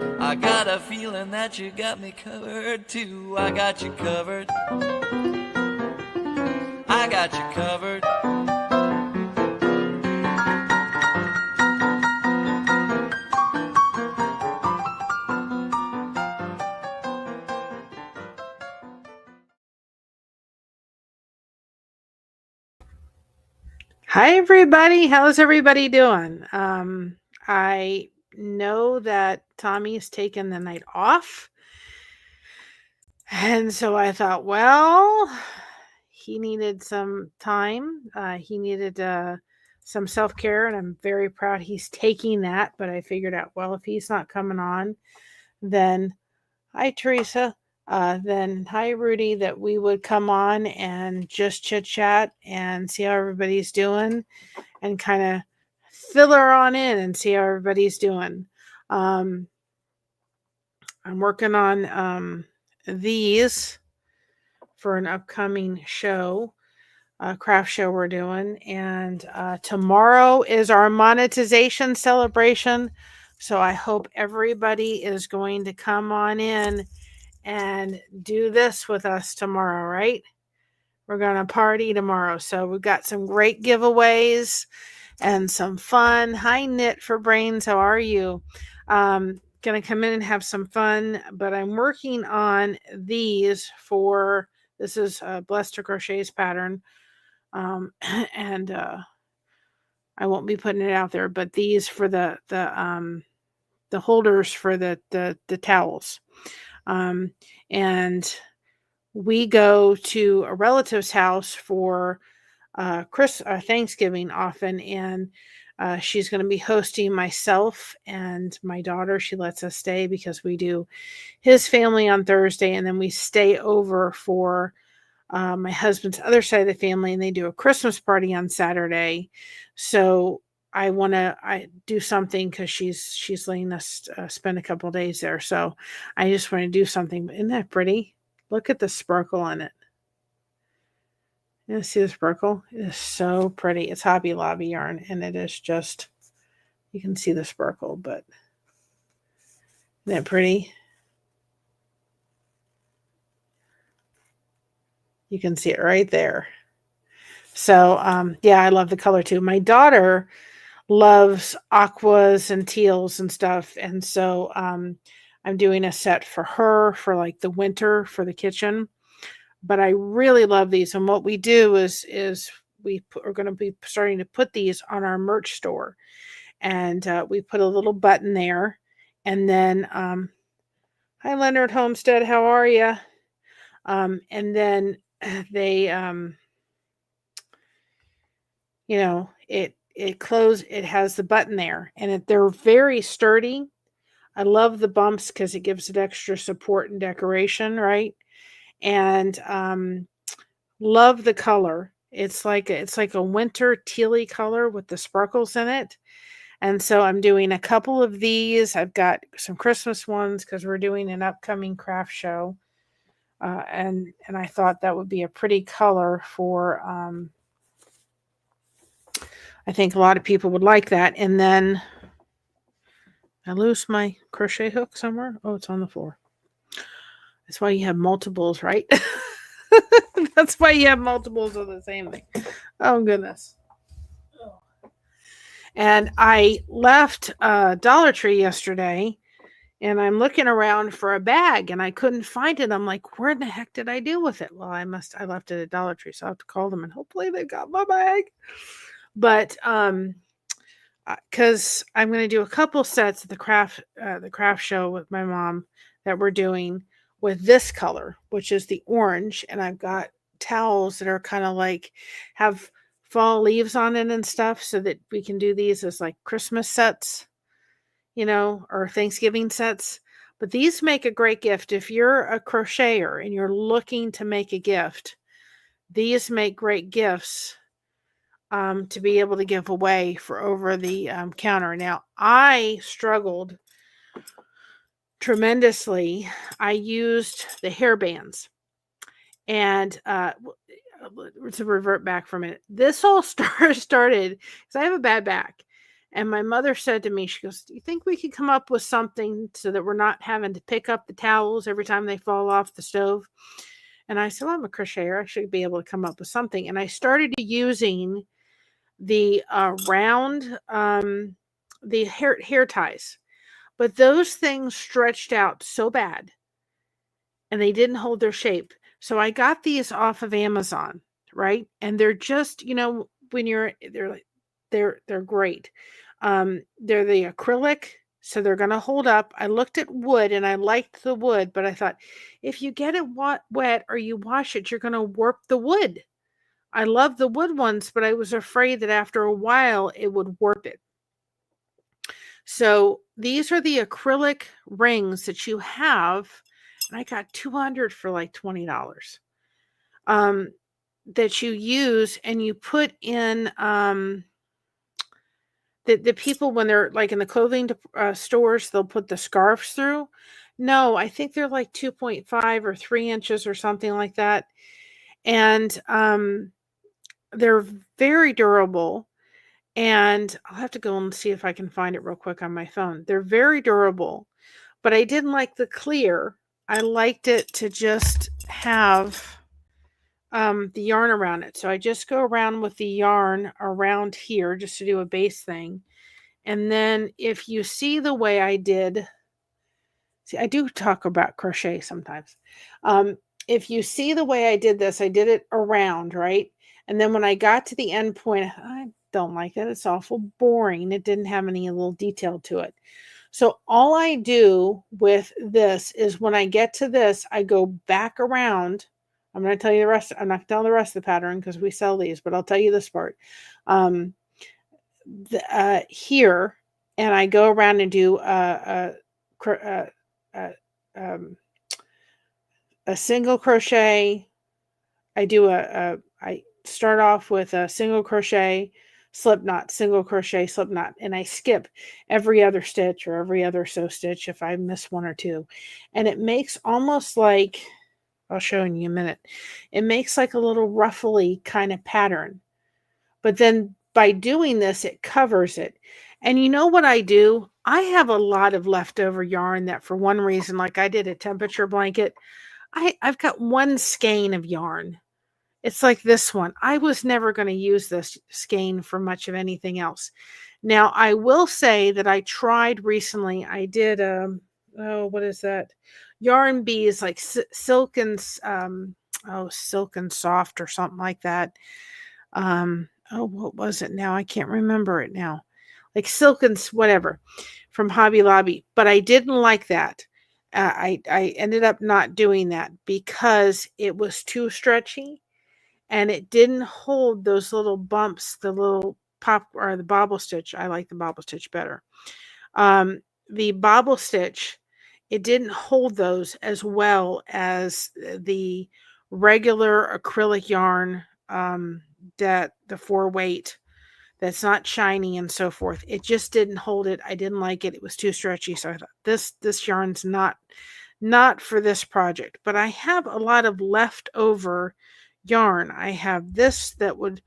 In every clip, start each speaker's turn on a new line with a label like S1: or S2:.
S1: I got a feeling that you got me covered too. I got you covered. I got you covered.
S2: Hi, everybody. How's everybody doing? I know that Tommy's taken the night off. And so I thought, well, he needed some time. He needed some self care, and I'm very proud he's taking that. But I figured out, well, if he's not coming on, then hi, Teresa. Then hi, Rudy, that we would come on and just chit chat and see how everybody's doing and kind of fill her on in and see how everybody's doing. Um, I'm working on these for an upcoming show, craft show we're doing. And tomorrow is our monetization celebration. So I hope everybody is going to come on in and do this with us tomorrow, right? We're going to party tomorrow. So we've got some great giveaways and some fun. Hi, Knit for Brains. How are you? Gonna come in and have some fun, but I'm working on these for this is Blessed to Crochet's pattern, and I won't be putting it out there. But these for the holders for the towels, and we go to a relative's house for Thanksgiving often, and she's going to be hosting myself and my daughter. She lets us stay because we do his family on Thursday, and then we stay over for my husband's other side of the family, and they do a Christmas party on Saturday. So I do something because she's letting us spend a couple days there. So I just want to do something. Isn't that pretty? Look at the sparkle on it. You see the sparkle? It is so pretty. It's Hobby Lobby yarn, and it is just, you can see the sparkle, but isn't that pretty? You can see it right there. So, yeah, I love the color too. My daughter loves aquas and teals and stuff, and so I'm doing a set for her for like the winter for the kitchen. But I really love these, and what we do is we're going to be starting to put these on our merch store, and we put a little button there, and then hi, Leonard Homestead, how are you? And then they it has the button there, and they're very sturdy. I love the bumps because it gives it extra support and decoration, right? And love the color. It's like a winter tealy color with the sparkles in it. And so I'm doing a couple of these. I've got some Christmas ones because we're doing an upcoming craft show. And I thought that would be a pretty color for I think a lot of people would like that. And then I lose my crochet hook somewhere. Oh, it's on the floor. That's why you have multiples, right? That's why you have multiples of the same thing. Oh goodness. And I left Dollar Tree yesterday, and I'm looking around for a bag, and I couldn't find it. I'm like, where the heck did I do with it? Well, I left it at Dollar Tree, so I have to call them, and hopefully they got my bag. But because I'm going to do a couple sets at the craft show with my mom that we're doing with this color, which is the orange, and I've got towels that are kind of like have fall leaves on it and stuff, so that we can do these as like Christmas sets, or Thanksgiving sets. But these make a great gift if you're a crocheter and you're looking to make a gift. These make great gifts to be able to give away for over the counter. Now, I struggled tremendously. I used the hair bands, and to revert back from it, this all started because I have a bad back, And my mother said to me, she goes, "Do you think we could come up with something so that we're not having to pick up the towels every time they fall off the stove?" And I said, "Well, I'm a crocheter. I should be able to come up with something." And I started using the round, the hair ties. But those things stretched out so bad and they didn't hold their shape. So I got these off of Amazon, right? And they're just, when they're great. They're the acrylic, so they're going to hold up. I looked at wood and I liked the wood, but I thought if you get it wet or you wash it, you're going to warp the wood. I love the wood ones, but I was afraid that after a while it would warp it. So these are the acrylic rings that you have, and I got 200 for like $20. That you use and you put in the people when they're like in the clothing stores, they'll put the scarves through. No, I think they're like 2.5 or 3 inches or something like that. And they're very durable. And I'll have to go and see if I can find it real quick on my phone. They're very durable, but I didn't like the clear. I liked it to just have the yarn around it. So I just go around with the yarn around here just to do a base thing. And then if you see the way I did, see, I do talk about crochet sometimes. If you see the way I did this, I did it around, right? And then when I got to the end point, I don't like it. It's awful boring. It didn't have any little detail to it. So all I do with this is when I get to this, I go back around. I'm going to tell you the rest. I'm not going to tell the rest of the pattern because we sell these, but I'll tell you this part. Here, and I go around and do a single crochet. I start off with a single crochet, slip knot, single crochet, slip knot, and I skip every other stitch or every other sew stitch if I miss one or two. And it makes almost like, I'll show you in a minute, it makes like a little ruffly kind of pattern. But then by doing this, it covers it. And you know what I do? I have a lot of leftover yarn that for one reason, like I did a temperature blanket, I've got one skein of yarn. It's like this one. I was never going to use this skein for much of anything else. Now, I will say that I tried recently. I did, what is that? Yarn Bees, like Silk and Soft or something like that. What was it now? I can't remember it now. Like Silk and whatever from Hobby Lobby. But I didn't like that. I ended up not doing that because it was too stretchy and it didn't hold those little bumps, the little pop or the bobble stitch. I like the bobble stitch better. The bobble stitch, it didn't hold those as well as the regular acrylic yarn, that the 4-weight that's not shiny and so forth. It just didn't hold it. I didn't like it. It was too stretchy. So I thought this yarn's not for this project. But I have a lot of leftover yarn. I have this that would,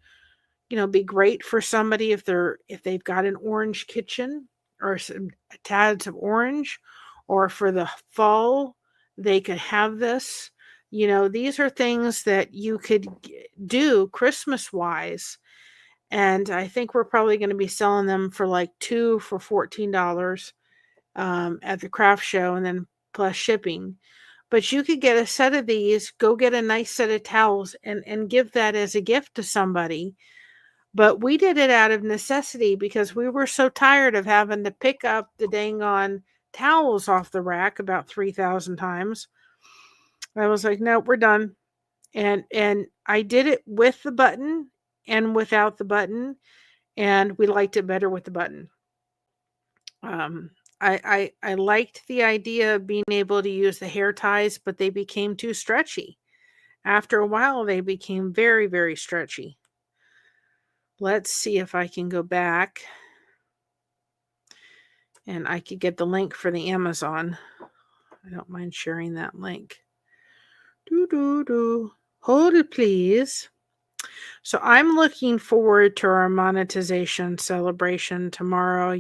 S2: be great for somebody if they've got an orange kitchen or some tads of orange, or for the fall, they could have this. These are things that you could do Christmas wise. And I think we're probably going to be selling them for like 2 for $14 at the craft show, and then plus shipping. But you could get a set of these, go get a nice set of towels and give that as a gift to somebody. But we did it out of necessity because we were so tired of having to pick up the dang on towels off the rack about 3,000 times. I was like, no, we're done. And I did it with the button and without the button, and we liked it better with the button. I liked the idea of being able to use the hair ties, but they became too stretchy. After a while, they became very, very stretchy. Let's see if I can go back and I could get the link for the Amazon. I don't mind sharing that link. Hold it, please. So I'm looking forward to our monetization celebration tomorrow.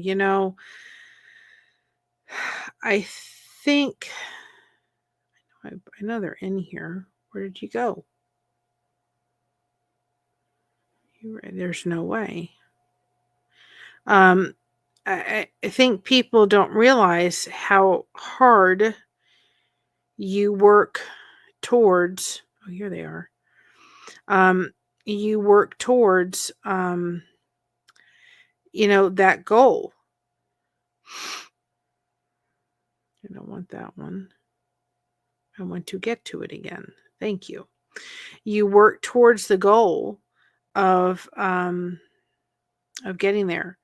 S2: I think I know they're in here. Where did you go? There's no way. I think people don't realize how hard you work towards. Oh, here they are. You work towards, that goal. I don't want that one. I want to get to it again. Thank you. You work towards the goal of getting there.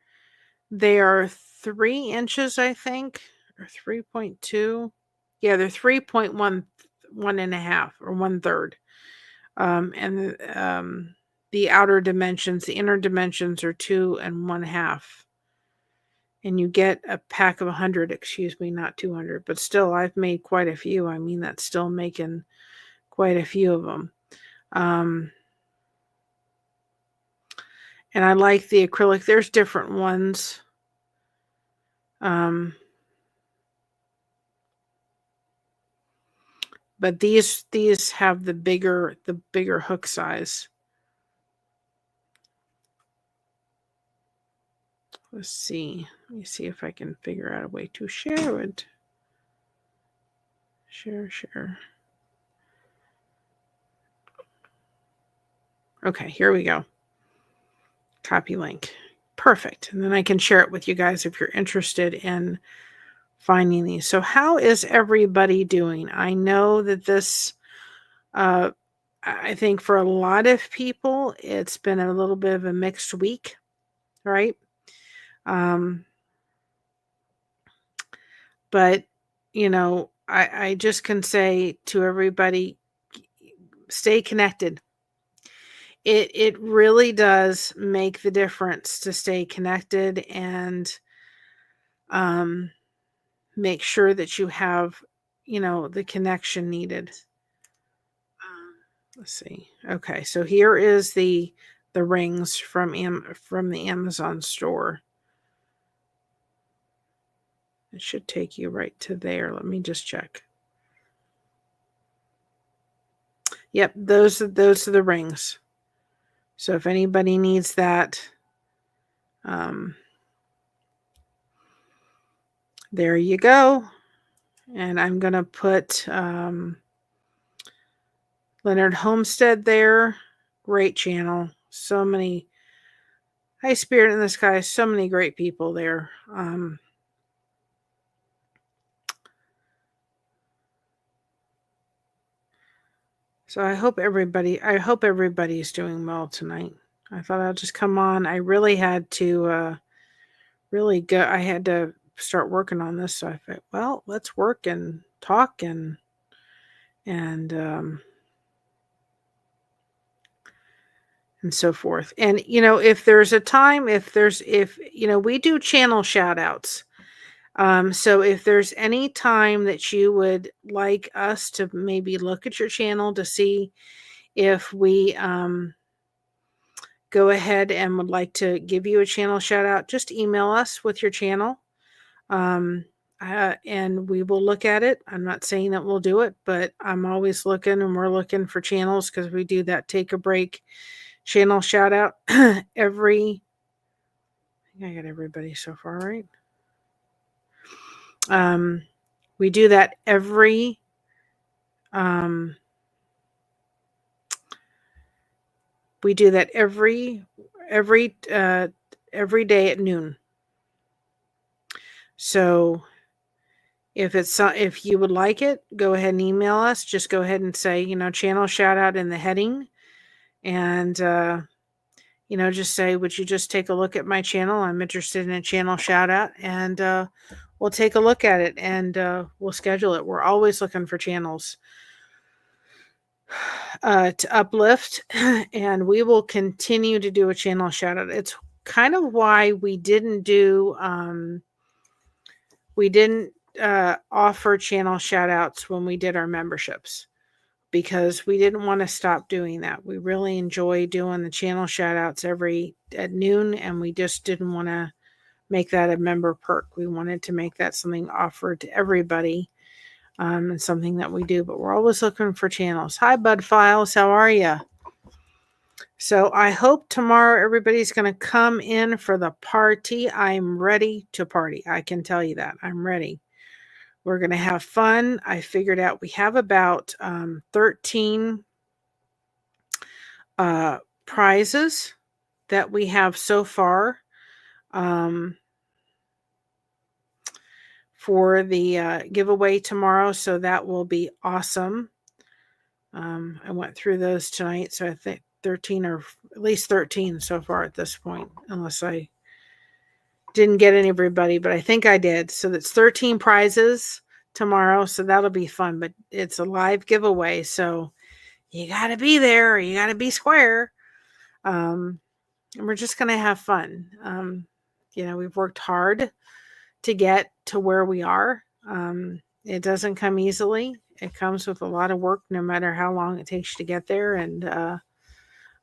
S2: They are 3 inches, I think, or 3.2. Yeah, they're 3.1, 1.5, or 1/3. And the outer dimensions, the inner dimensions are 2 1/2. And you get a pack of 100, excuse me, not 200, but still, I've made quite a few. I mean, that's still making quite a few of them. And I like the acrylic. There's different ones. But these have the bigger hook size. Let's see. Let me see if I can figure out a way to share it. Share. Okay, here we go. Copy link. Perfect. And then I can share it with you guys if you're interested in finding these. So how is everybody doing? I know that this, I think for a lot of people, it's been a little bit of a mixed week, right? But, I just can say to everybody, stay connected. It really does make the difference to stay connected and make sure that you have, the connection needed. Let's see. Okay, so here is the rings from the Amazon store. It should take you right to there. Let me just check. Yep, those are the rings. So if anybody needs that, there you go. And I'm going to put Leonard Homestead there. Great channel. So many High Spirit in the Sky. So many great people there. So I hope everybody's doing well tonight. I thought I'll just come on. I really had to I had to start working on this. So I thought, well, let's work and talk and so forth. And if there's a time, if we do channel shout outs. So if there's any time that you would like us to maybe look at your channel to see if we go ahead and would like to give you a channel shout out, just email us with your channel. And we will look at it. I'm not saying that we'll do it, but I'm always looking, and we're looking for channels because we do that take a break channel shout out every. I think I got everybody so far, right? We do that every every day at noon. So if you would like it, go ahead and email us. Just go ahead and say, channel shout out in the heading, and just say, would you just take a look at my channel? I'm interested in a channel shout out, and we'll take a look at it, and we'll schedule it. We're always looking for channels to uplift, and we will continue to do a channel shout out. It's kind of why we didn't do offer channel shout outs when we did our memberships. because we didn't want to stop doing that. We really enjoy doing the channel shout outs at noon, and we just didn't want to make that a member perk. We wanted to make that something offered to everybody, and something that we do, but we're always looking for channels. Hi, Bud Files. How are you? So I hope tomorrow everybody's going to come in for the party. I'm ready to party. I can tell you that. I'm ready. We're going to have fun. I figured out we have about 13 prizes that we have so far for the giveaway tomorrow. So that will be awesome. I went through those tonight. So I think 13 or at least 13 so far at this point, unless I didn't get everybody, but I think I did. So that's 13 prizes tomorrow. So that'll be fun, but it's a live giveaway. So you got to be there. You got to be square. And we're just going to have fun. We've worked hard to get to where we are. It doesn't come easily. It comes with a lot of work, no matter how long it takes you to get there. And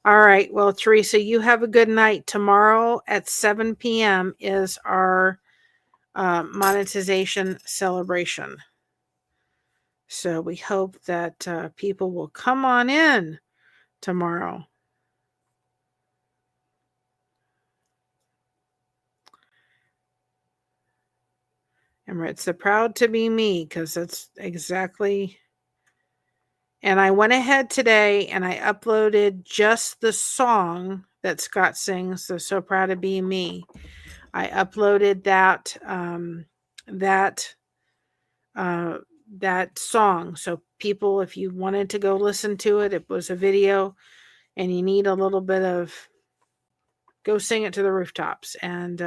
S2: all right. Well, Teresa, you have a good night. Tomorrow at 7 p.m. is our monetization celebration. So we hope that people will come on in tomorrow. And it's the proud to be me, because that's exactly. And I went ahead today and I uploaded just the song that Scott sings, the So Proud to Be Me. I uploaded that song. So people, if you wanted to go listen to it, it was a video, and you need a little bit of, go sing it to the rooftops, and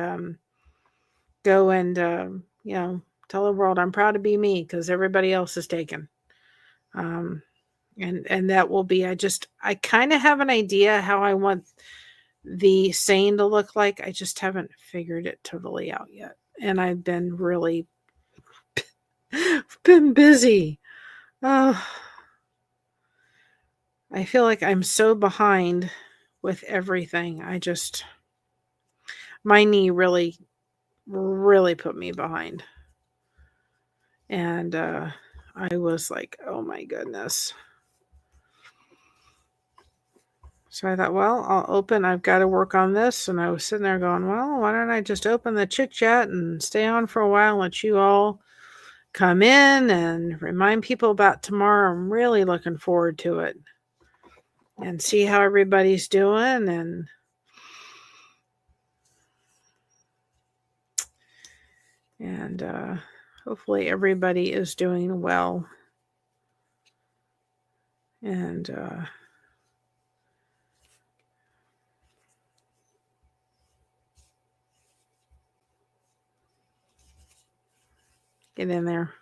S2: go and tell the world I'm proud to be me, because everybody else is taken. And that will be, I kind of have an idea how I want the saying to look like. I just haven't figured it totally out yet. And I've been really been busy. I feel like I'm so behind with everything. My knee really, really put me behind. And I was like, oh my goodness. So I thought, well, I've got to work on this. And I was sitting there going, well, why don't I just open the chit chat and stay on for a while and let you all come in and remind people about tomorrow. I'm really looking forward to it, and see how everybody's doing. And hopefully everybody is doing well. And get in there.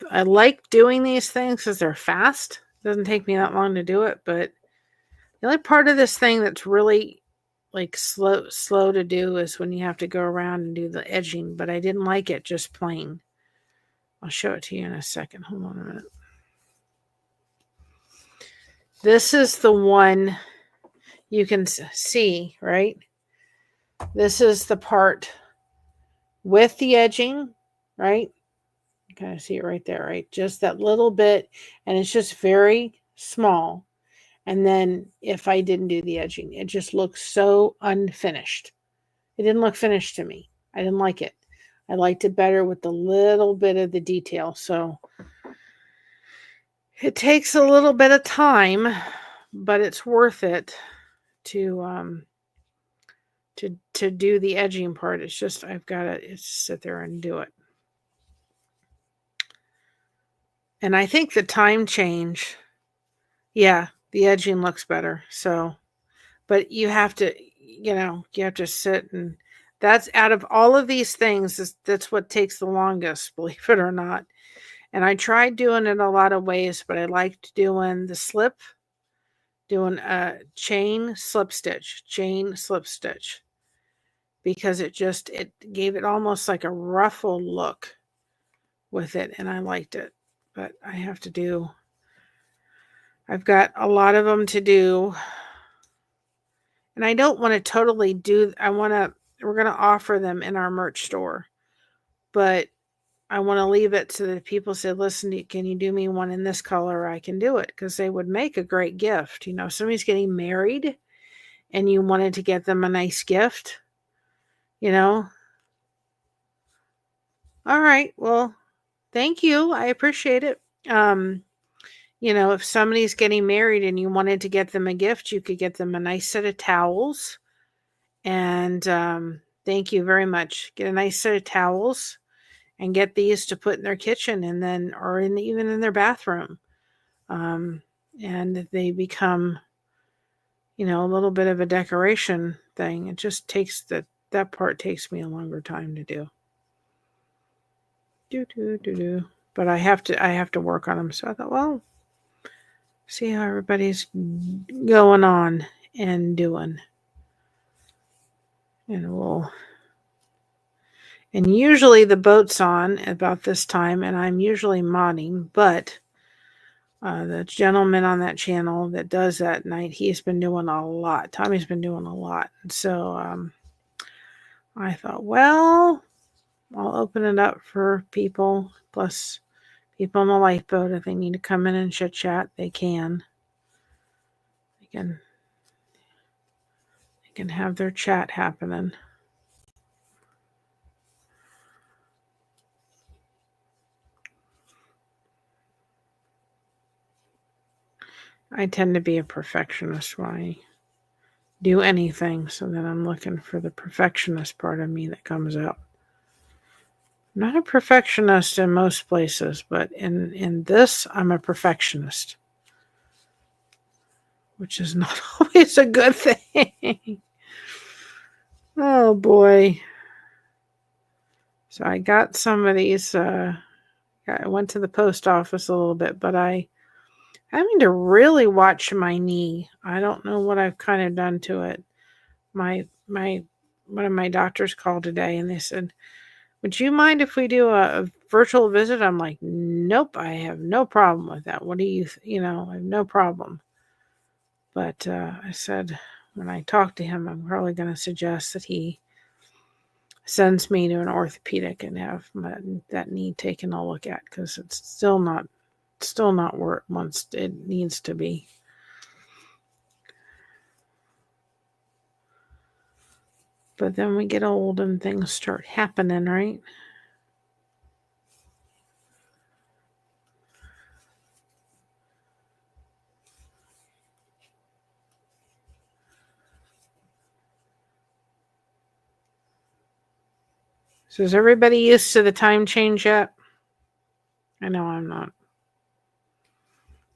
S2: I like doing these things because they're fast. It doesn't take me that long to do it, but the only part of this thing that's really like slow to do is when you have to go around and do the edging, but I didn't like it just plain. I'll show it to you in a second. Hold on a minute. This is the one you can see, right? This is the part with the edging, right? You kind of see it right there, right? Just that little bit, and it's just very small. And then if I didn't do the edging, it just looks so unfinished. It didn't look finished to me. I didn't like it. I liked it better with the little bit of the detail. So it takes a little bit of time, but it's worth it to do the edging part. It's just, I've got to sit there and do it. And I think the time change, yeah, the edging looks better. So, but you have to sit, and that's out of all of these things, that's what takes the longest, believe it or not. And I tried doing it a lot of ways, but I liked doing the slip, doing a chain, slip stitch, because it gave it almost like a ruffled look with it, and I liked it. But I've got a lot of them to do, and I don't want to totally we're going to offer them in our merch store, but I want to leave it so that people say, listen, can you do me one in this color? I can do it, because they would make a great gift. You know, if somebody's getting married and you wanted to get them a nice gift, you know. All right. Well, thank you. I appreciate it. You know, if somebody's getting married and you wanted to get them a gift, you could get them a nice set of towels. And thank you very much. Get a nice set of towels and get these to put in their kitchen, and then, or even in their bathroom. And they become, you know, a little bit of a decoration thing. It just takes that part takes me a longer time to do. But I have to work on them. So I thought, well, see how everybody's going on and doing. And usually the boat's on about this time, and I'm usually modding, but the gentleman on that channel that does that night, he's been doing a lot. Tommy's been doing a lot. So I thought, well, I'll open it up for people, plus people on the lifeboat. If they need to come in and chit chat, they can. They can have their chat happening. I tend to be a perfectionist when I do anything, so then I'm looking for the perfectionist part of me that comes out. I'm not a perfectionist in most places, but in this, I'm a perfectionist, which is not always a good thing. Oh boy. So I got some of these. I went to the post office a little bit, but I'm having to really watch my knee. I don't know what I've kind of done to it. One of my doctors called today, and they said, would you mind if we do a virtual visit? I'm like, nope, I have no problem with that. What do you I have no problem. But I said, when I talk to him, I'm probably going to suggest that he sends me to an orthopedic and have that knee taken a look at, because it's still not where it needs to be. But then we get old and things start happening, right? So is everybody used to the time change yet? I know I'm not.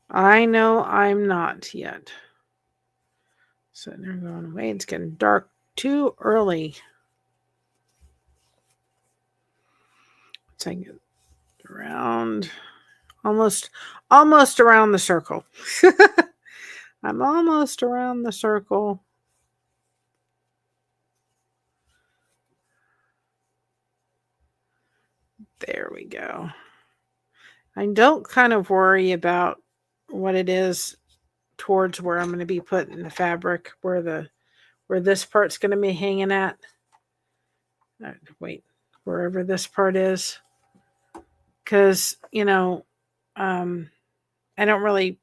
S2: I know I'm not yet. Sitting there going, wait, it's getting dark too early. It's like around almost around the circle. I'm almost around the circle. There we go. I don't kind of worry about what it is towards where I'm going to be putting the fabric, where this part's going to be hanging at. Wait, wherever this part is. Because, I don't really,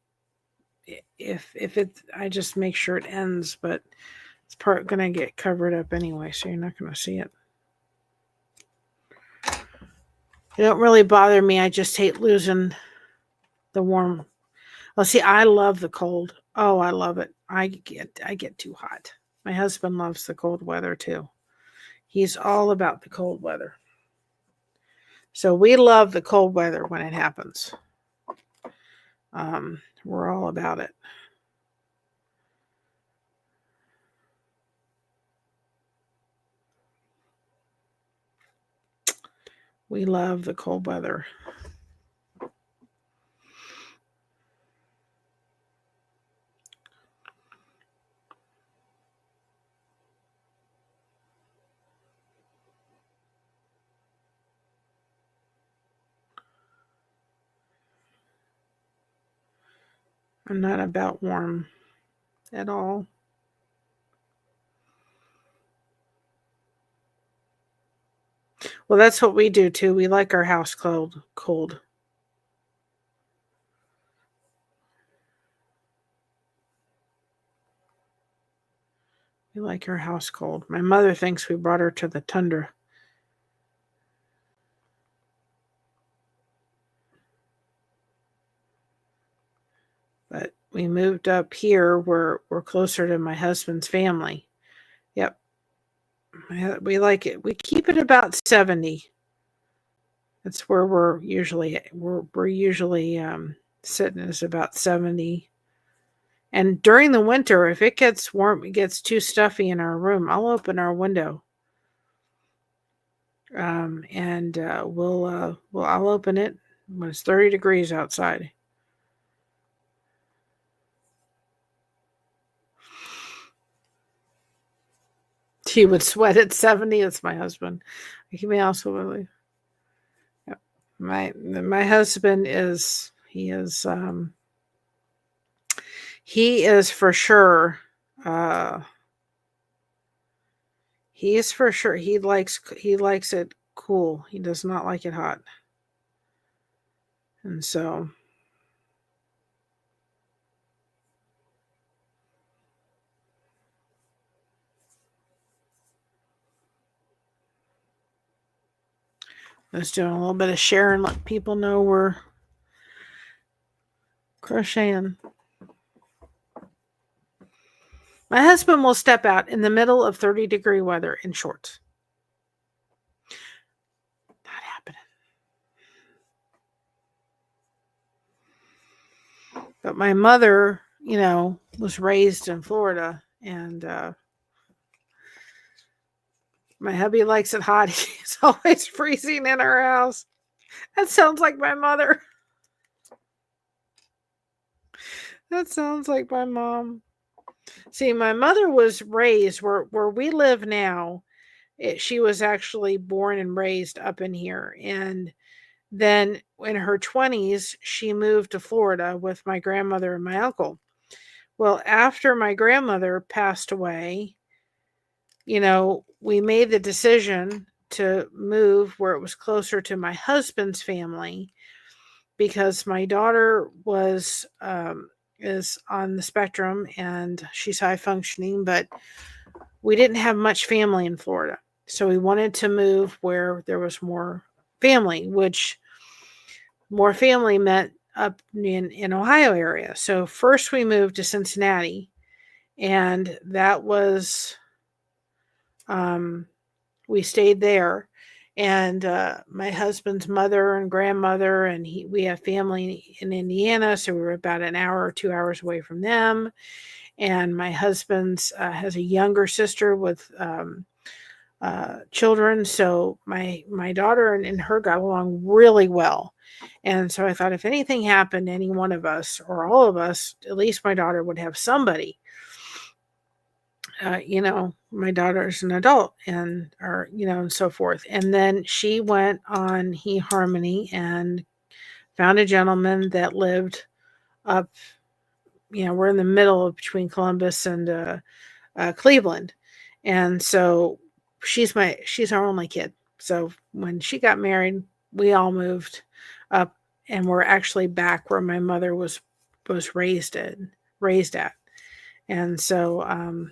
S2: if I just make sure it ends, but it's part going to get covered up anyway, so you're not going to see it. It don't really bother me. I just hate losing the warm. Well, see, I love the cold. Oh, I love it. I get too hot. My husband loves the cold weather too. He's all about the cold weather. So we love the cold weather when it happens. We're all about it. We love the cold weather. I'm not about warm at all. Well, that's what we do too. We like our house cold. We like our house cold. My mother thinks we brought her to the tundra. But we moved up here. We're closer to my husband's family. Yep. We like it. We keep it about 70. That's where we're usually sitting is about 70. And during the winter, if it gets warm, it gets too stuffy in our room, I'll open our window. And I'll open it when it's 30 degrees outside. He would sweat at 70. That's my husband. He may also believe. Yep. My husband is for sure. He is for sure. He likes it cool. He does not like it hot. And so let's do a little bit of sharing, let people know we're crocheting. My husband will step out in the middle of 30-degree weather in shorts. Not happening. But my mother, was raised in Florida, and my hubby likes it hot. He's always freezing in our house. That sounds like my mother. That sounds like my mom. See, my mother was raised where we live now. She was actually born and raised up in here. And then in her 20s, she moved to Florida with my grandmother and my uncle. Well, after my grandmother passed away, we made the decision to move where it was closer to my husband's family because my daughter is on the spectrum and she's high functioning, but we didn't have much family in Florida. So we wanted to move where there was more family, which more family meant up in Ohio area. So first we moved to Cincinnati, and that was, we stayed there. And my husband's mother and grandmother, and we have family in Indiana, so we were about an hour or 2 hours away from them. And my husband's has a younger sister with children, so my daughter and her got along really well. And so I thought if anything happened to any one of us or all of us, at least my daughter would have somebody. My daughter's an adult and so forth. And then she went on eHarmony and found a gentleman that lived up, we're in the middle of between Columbus and Cleveland. And so she's our only kid. So when she got married, we all moved up and we're actually back where my mother was raised at. And so,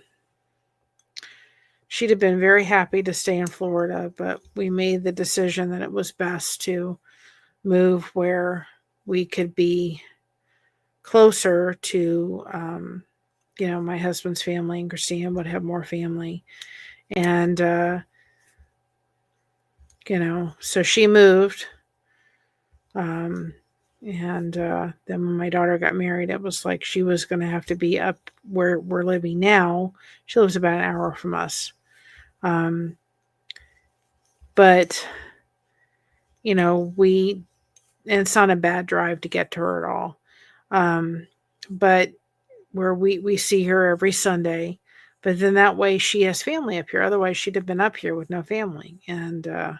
S2: she'd have been very happy to stay in Florida, but we made the decision that it was best to move where we could be closer to, my husband's family, and Christina would have more family. And, so she moved. And then when my daughter got married, it was like she was going to have to be up where we're living now. She lives about an hour from us. But, and it's not a bad drive to get to her at all. But where we see her every Sunday, but then that way she has family up here. Otherwise she'd have been up here with no family. And,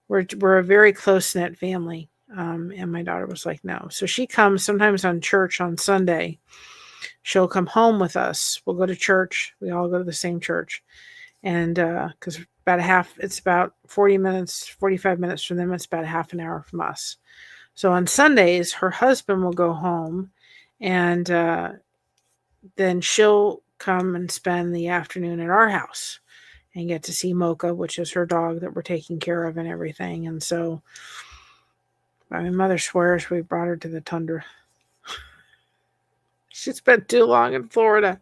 S2: we're a very close-knit family. And my daughter was like, no. So she comes sometimes on church on Sunday. She'll come home with us. We'll go to church. We all go to the same church. And because it's about 40 minutes, 45 minutes from them. It's about a half an hour from us. So on Sundays, her husband will go home, and then she'll come and spend the afternoon at our house and get to see Mocha, which is her dog that we're taking care of and everything. And so my mother swears we brought her to the tundra. She spent too long in Florida.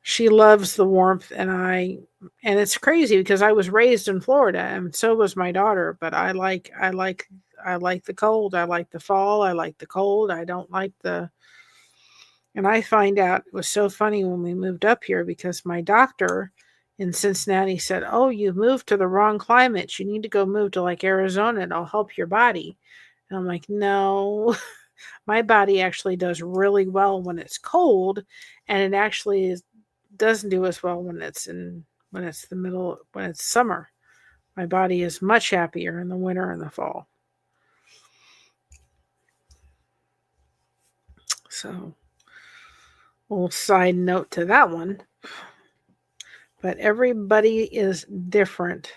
S2: She loves the warmth, and it's crazy because I was raised in Florida and so was my daughter, but I like the cold. I like the fall. I like the cold. I don't like and I find out it was so funny when we moved up here because my doctor in Cincinnati said, "Oh, you moved to the wrong climate. You need to go move to like Arizona. It'll help your body." And I'm like, "No." My body actually does really well when it's cold, and it actually doesn't do as well when it's summer. My body is much happier in the winter and the fall. So, a little side note to that one. But everybody is different.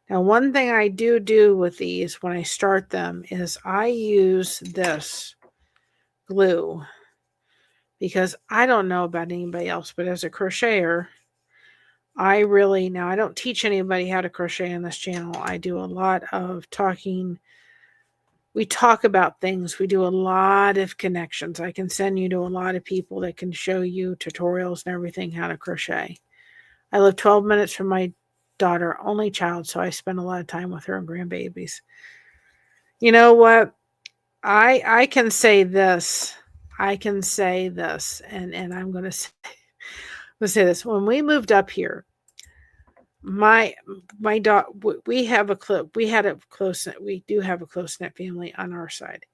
S2: Now, one thing I do with these when I start them is I use this glue because I don't know about anybody else, but as a crocheter, I don't teach anybody how to crochet on this channel. I do a lot of talking. We talk about things. We do a lot of connections. I can send you to a lot of people that can show you tutorials and everything how to crochet. I live 12 minutes from my daughter, only child, so I spend a lot of time with her and grandbabies. You know what? I can say this. And I'm going to say this. When we moved up here, my daughter, we do have a close knit family on our side.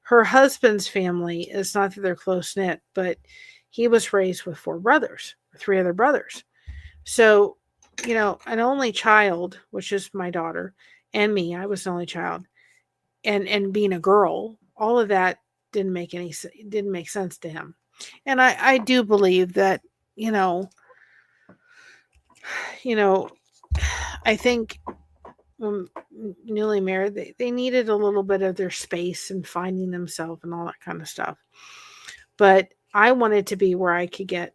S2: Her husband's family is not that they're close knit, but he was raised with 3 other brothers. So, an only child, which is my daughter, and me, I was an only child, and being a girl, all of that didn't make sense to him. And I do believe that, I think when newly married, they needed a little bit of their space and finding themselves and all that kind of stuff. But I wanted to be where I could get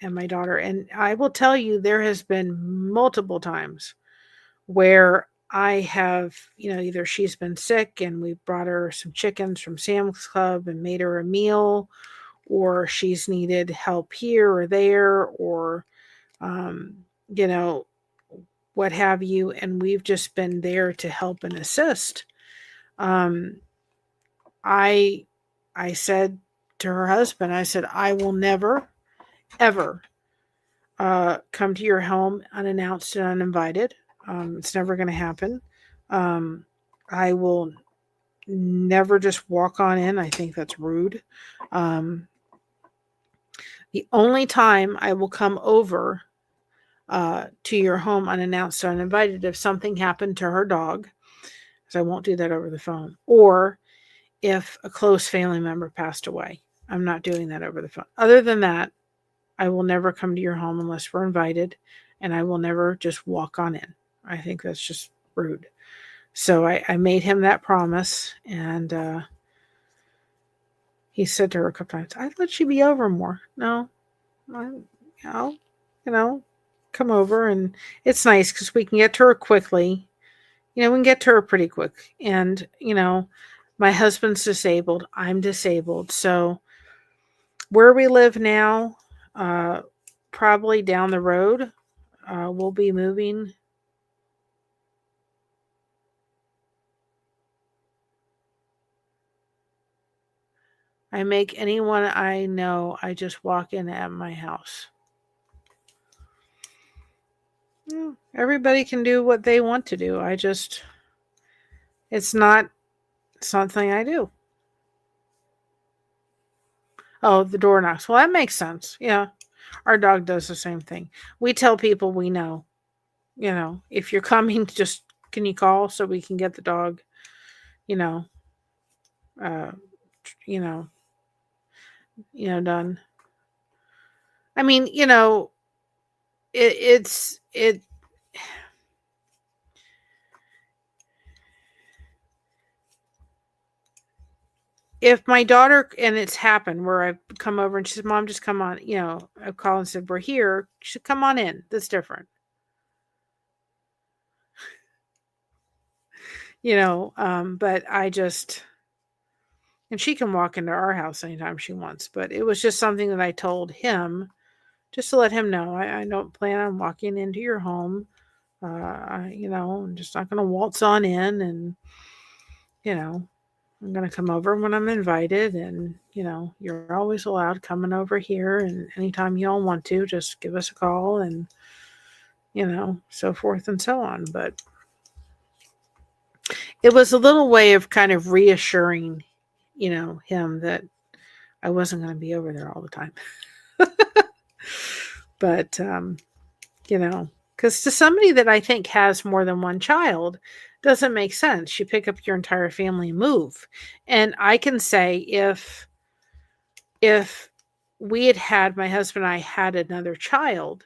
S2: and my daughter. And I will tell you, there has been multiple times where I have, either she's been sick and we brought her some chickens from Sam's Club and made her a meal, or she's needed help here or there, or, what have you. And we've just been there to help and assist. I said to her husband, I said, I will never, ever come to your home unannounced and uninvited. It's never going to happen. I will never just walk on in. I think that's rude. The only time I will come over to your home unannounced or uninvited if something happened to her dog, because I won't do that over the phone, or if a close family member passed away. I'm not doing that over the phone. Other than that, I will never come to your home unless we're invited, and I will never just walk on in. I think that's just rude. So I made him that promise, and he said to her a couple times, I'd let you be over more. No, come over, and it's nice because we can get to her quickly. We can get to her pretty quick. And, my husband's disabled. I'm disabled. So where we live now, probably down the road, we'll be moving. I make anyone I know, I just walk in at my house. Everybody can do what they want to do. It's not something I do. Oh, the door knocks. Well, that makes sense. Yeah. Our dog does the same thing. We tell people we know, if you're coming, just can you call so we can get the dog you know, uh, you know, done. I mean, it if my daughter, and it's happened where I've come over and she said, Mom, just come on, I've called and said, we're here. She said, come on in. That's different. But I just, and she can walk into our house anytime she wants, but it was just something that I told him just to let him know. I don't plan on walking into your home. I'm just not going to waltz on in, and, I'm going to come over when I'm invited, and, you're always allowed coming over here, and anytime y'all want to, just give us a call, and, so forth and so on. But it was a little way of kind of reassuring, him that I wasn't going to be over there all the time. But, because to somebody that I think has more than one child, doesn't make sense. You pick up your entire family and move. And I can say if we had my husband and I had another child,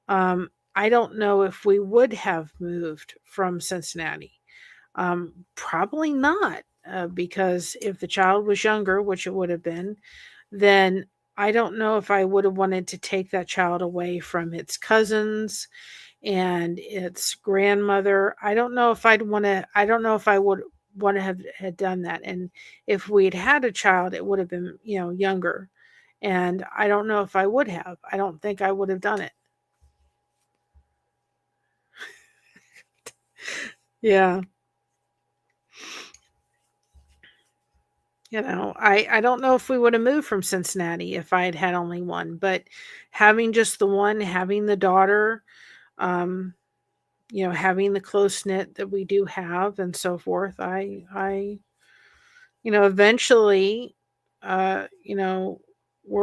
S2: I don't know if we would have moved from Cincinnati. Probably not, because if the child was younger, which it would have been, then I don't know if I would have wanted to take that child away from its cousins and its grandmother. I don't know if I would want to have had done that. And if we'd had a child, it would have been, younger. And I don't know if I would have. I don't think I would have done it. Yeah. I don't know if we would have moved from Cincinnati if I had had only one, but having just the one, having the daughter, um, having the close knit that we do have and so forth, eventually, where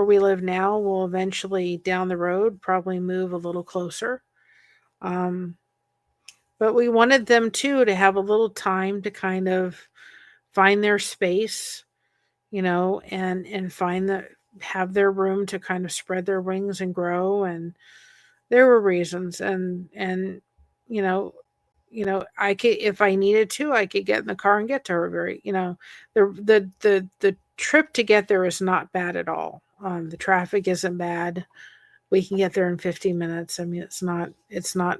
S2: we live now will eventually down the road probably move a little closer. Um, but we wanted them too to have a little time to kind of find their space, and have their room to kind of spread their wings and grow. And there were reasons, and you know I could, if I needed to, I could get in the car and get to her very, the trip to get there is not bad at all. The traffic isn't bad. We can get there in 15 minutes. I mean, it's not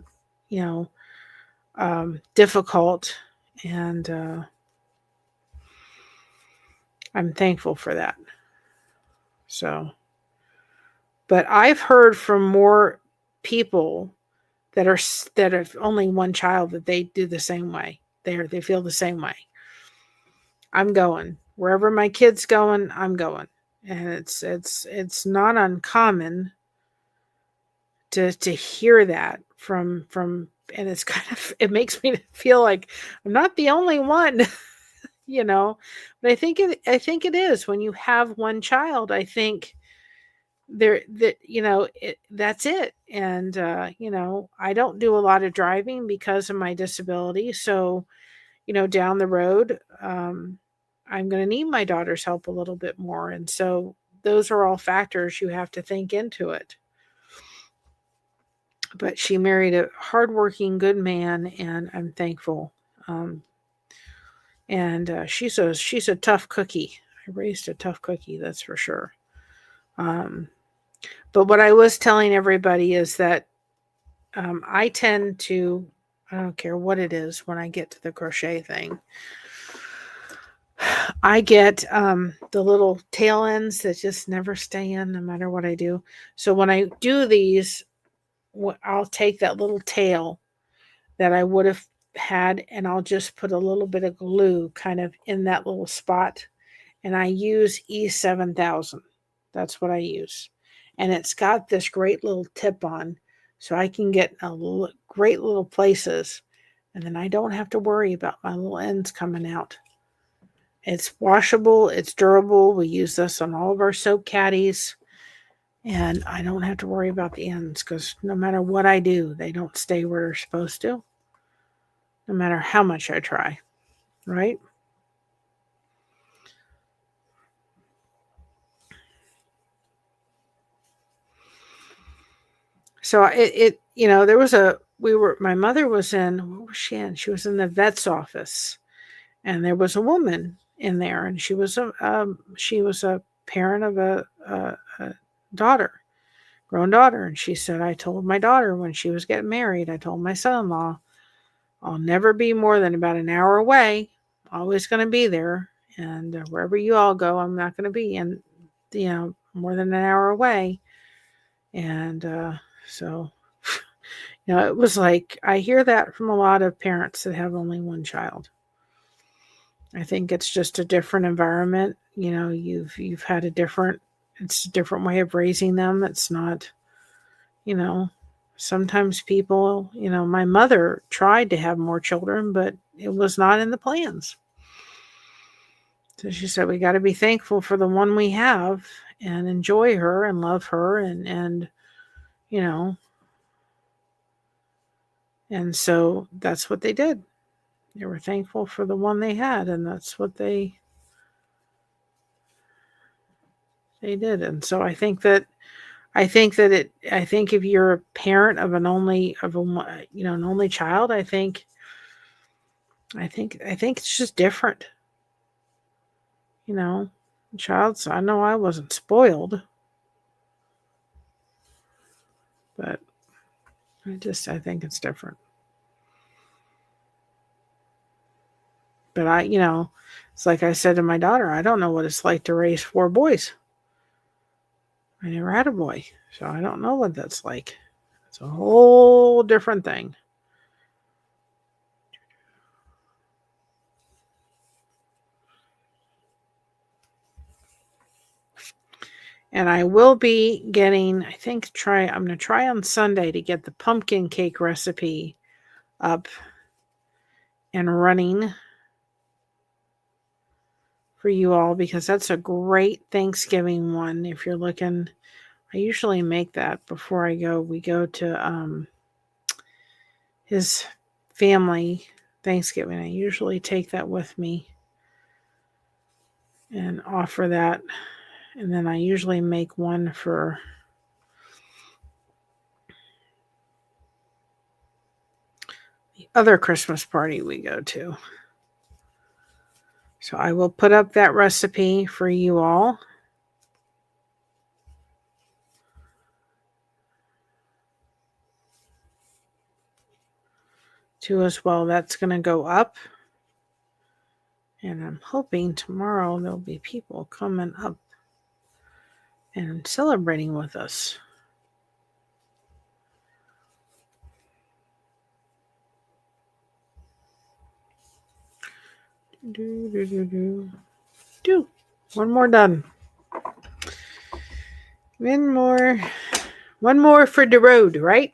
S2: you know difficult, and I'm thankful for that. So, but I've heard from more people that have only one child that they do the same way. They feel the same way. I'm going wherever my kid's going. I'm going, and it's not uncommon to hear that from, and it's kind of, it makes me feel like I'm not the only one. But I think it is when you have one child. I think that's it. And I don't do a lot of driving because of my disability, so down the road, I'm going to need my daughter's help a little bit more, and so those are all factors you have to think into it. But she married a hardworking, good man, and I'm thankful. And she's a tough cookie. I raised a tough cookie, that's for sure. But what I was telling everybody is that I tend to, I don't care what it is, when I get to the crochet thing, I get the little tail ends that just never stay in no matter what I do. So when I do these, I'll take that little tail that I would have had, and I'll just put a little bit of glue kind of in that little spot. And I use E7000. That's what I use. And it's got this great little tip on, so I can get great little places. And then I don't have to worry about my little ends coming out. It's washable. It's durable. We use this on all of our soap caddies. And I don't have to worry about the ends, because no matter what I do, they don't stay where they're supposed to, no matter how much I try, right? So my mother was in, what was she in? She was in the vet's office, and there was a woman in there, and she was a parent of a daughter, grown daughter. And she said, I told my daughter when she was getting married, I told my son-in-law, I'll never be more than about an hour away. Always going to be there. And wherever you all go, I'm not going to be more than an hour away. And so, it was like, I hear that from a lot of parents that have only one child. I think it's just a different environment. You've had it's a different way of raising them. It's not, sometimes people, my mother tried to have more children, but it was not in the plans. So she said, we got to be thankful for the one we have and enjoy her and love her. And so that's what they did. They were thankful for the one they had, and that's what they did. And so I think if you're a parent of an only child, I think it's just different. I know I wasn't spoiled, but I think it's different. But it's like I said to my daughter, I don't know what it's like to raise 4 boys. I never had a boy, so I don't know what that's like. It's a whole different thing. And I will be getting, I'm going to try on Sunday to get the pumpkin cake recipe up and running for you all, because that's a great Thanksgiving one. If you're looking, I usually make that before I go. We go to his family Thanksgiving. I usually take that with me and offer that. And then I usually make one for the other Christmas party we go to. So I will put up that recipe for you all. Too as well. That's going to go up. And I'm hoping tomorrow there'll be people coming up and celebrating with us. One more done. One more for the road, right?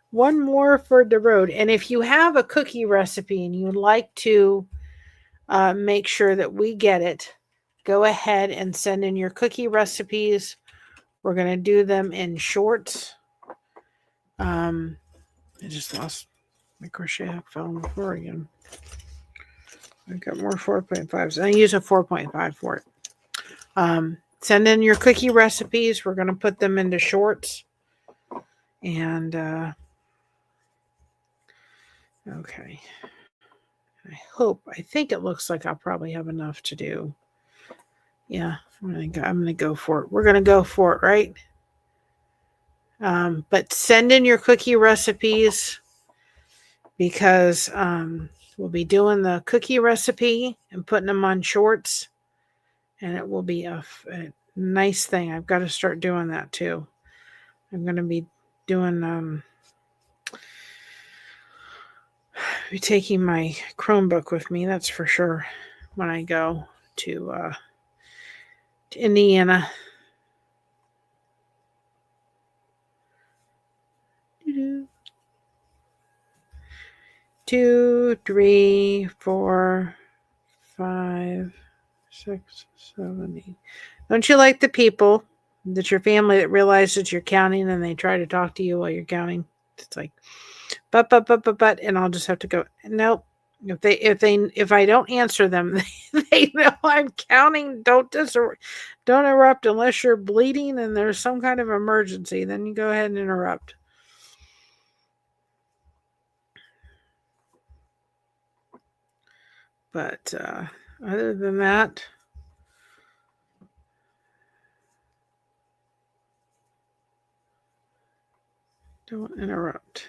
S2: One more for the road. And if you have a cookie recipe and you'd like to make sure that we get it, go ahead and send in your cookie recipes. We're going to do them in shorts. I just lost my crochet hook, fell on the floor again. I've got more 4.5s. I use a 4.5 for it. Send in your cookie recipes. We're going to put them into shorts. And okay. I think it looks like I'll probably have enough to do. Yeah, I'm gonna go for it. We're gonna go for it, right? But send in your cookie recipes, because we'll be doing the cookie recipe and putting them on shorts, and it will be a nice thing. I've got to start doing that too. I'm going to be doing be taking my Chromebook with me, that's for sure, when I go to Indiana. 2, 3, 4, 5, 6, 7, 8. Don't you like the people that your family that realize that you're counting and they try to talk to you while you're counting? It's like, but, and I'll just have to go, nope, If I don't answer them, they know I'm counting. Don't interrupt unless you're bleeding and there's some kind of emergency. Then you go ahead and interrupt. But other than that, don't interrupt.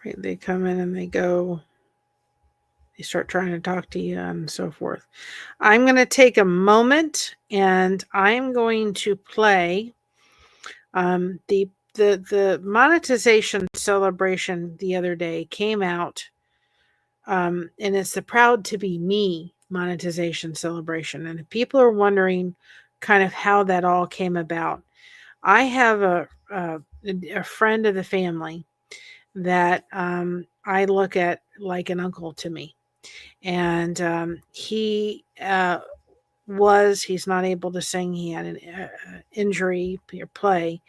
S2: Right? They come in and they go. They start trying to talk to you and so forth. I'm going to take a moment and I'm going to play the monetization celebration the other day came out, and it's the Proud to Be Me monetization celebration. And if people are wondering kind of how that all came about, I have a friend of the family that I look at like an uncle to me. And he's not able to sing. He had an injury or play.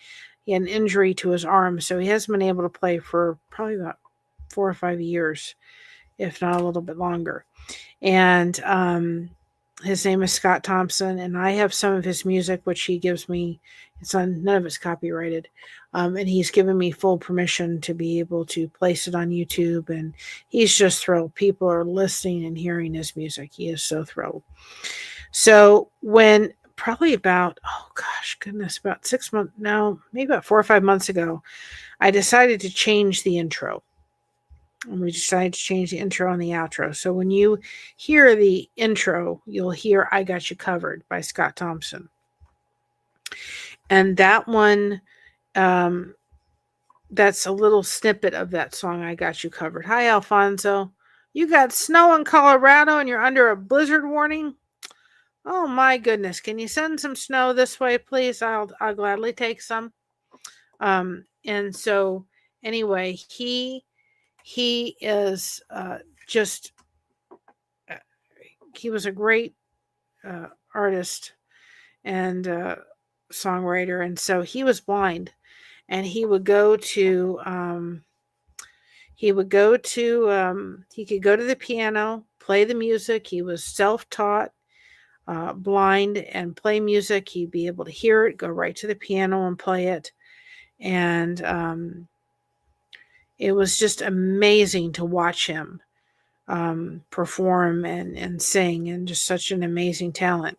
S2: He had an injury to his arm, so he hasn't been able to play for probably about 4 or 5 years, if not a little bit longer. And his name is Scott Thompson, and I have some of his music, which he gives me. None of it's copyrighted, and he's given me full permission to be able to place it on YouTube. And he's just thrilled. People are listening and hearing his music. He is so thrilled. So when probably about, about 6 months now, maybe about 4 or 5 months ago, I decided to change the intro. And we decided to change the intro and the outro. So when you hear the intro, you'll hear I Got You Covered by Scott Thompson. And that one, that's a little snippet of that song, I Got You Covered. Hi, Alfonso. You got snow in Colorado and you're under a blizzard warning? Oh my goodness. Can you send some snow this way, please? I'll gladly take some. And so anyway, he is just he was a great artist and songwriter. And so he was blind, and he could go to the piano, play the music. He was self-taught, blind, and play music. He'd be able to hear it, go right to the piano and play it. And it was just amazing to watch him perform and sing, and just such an amazing talent.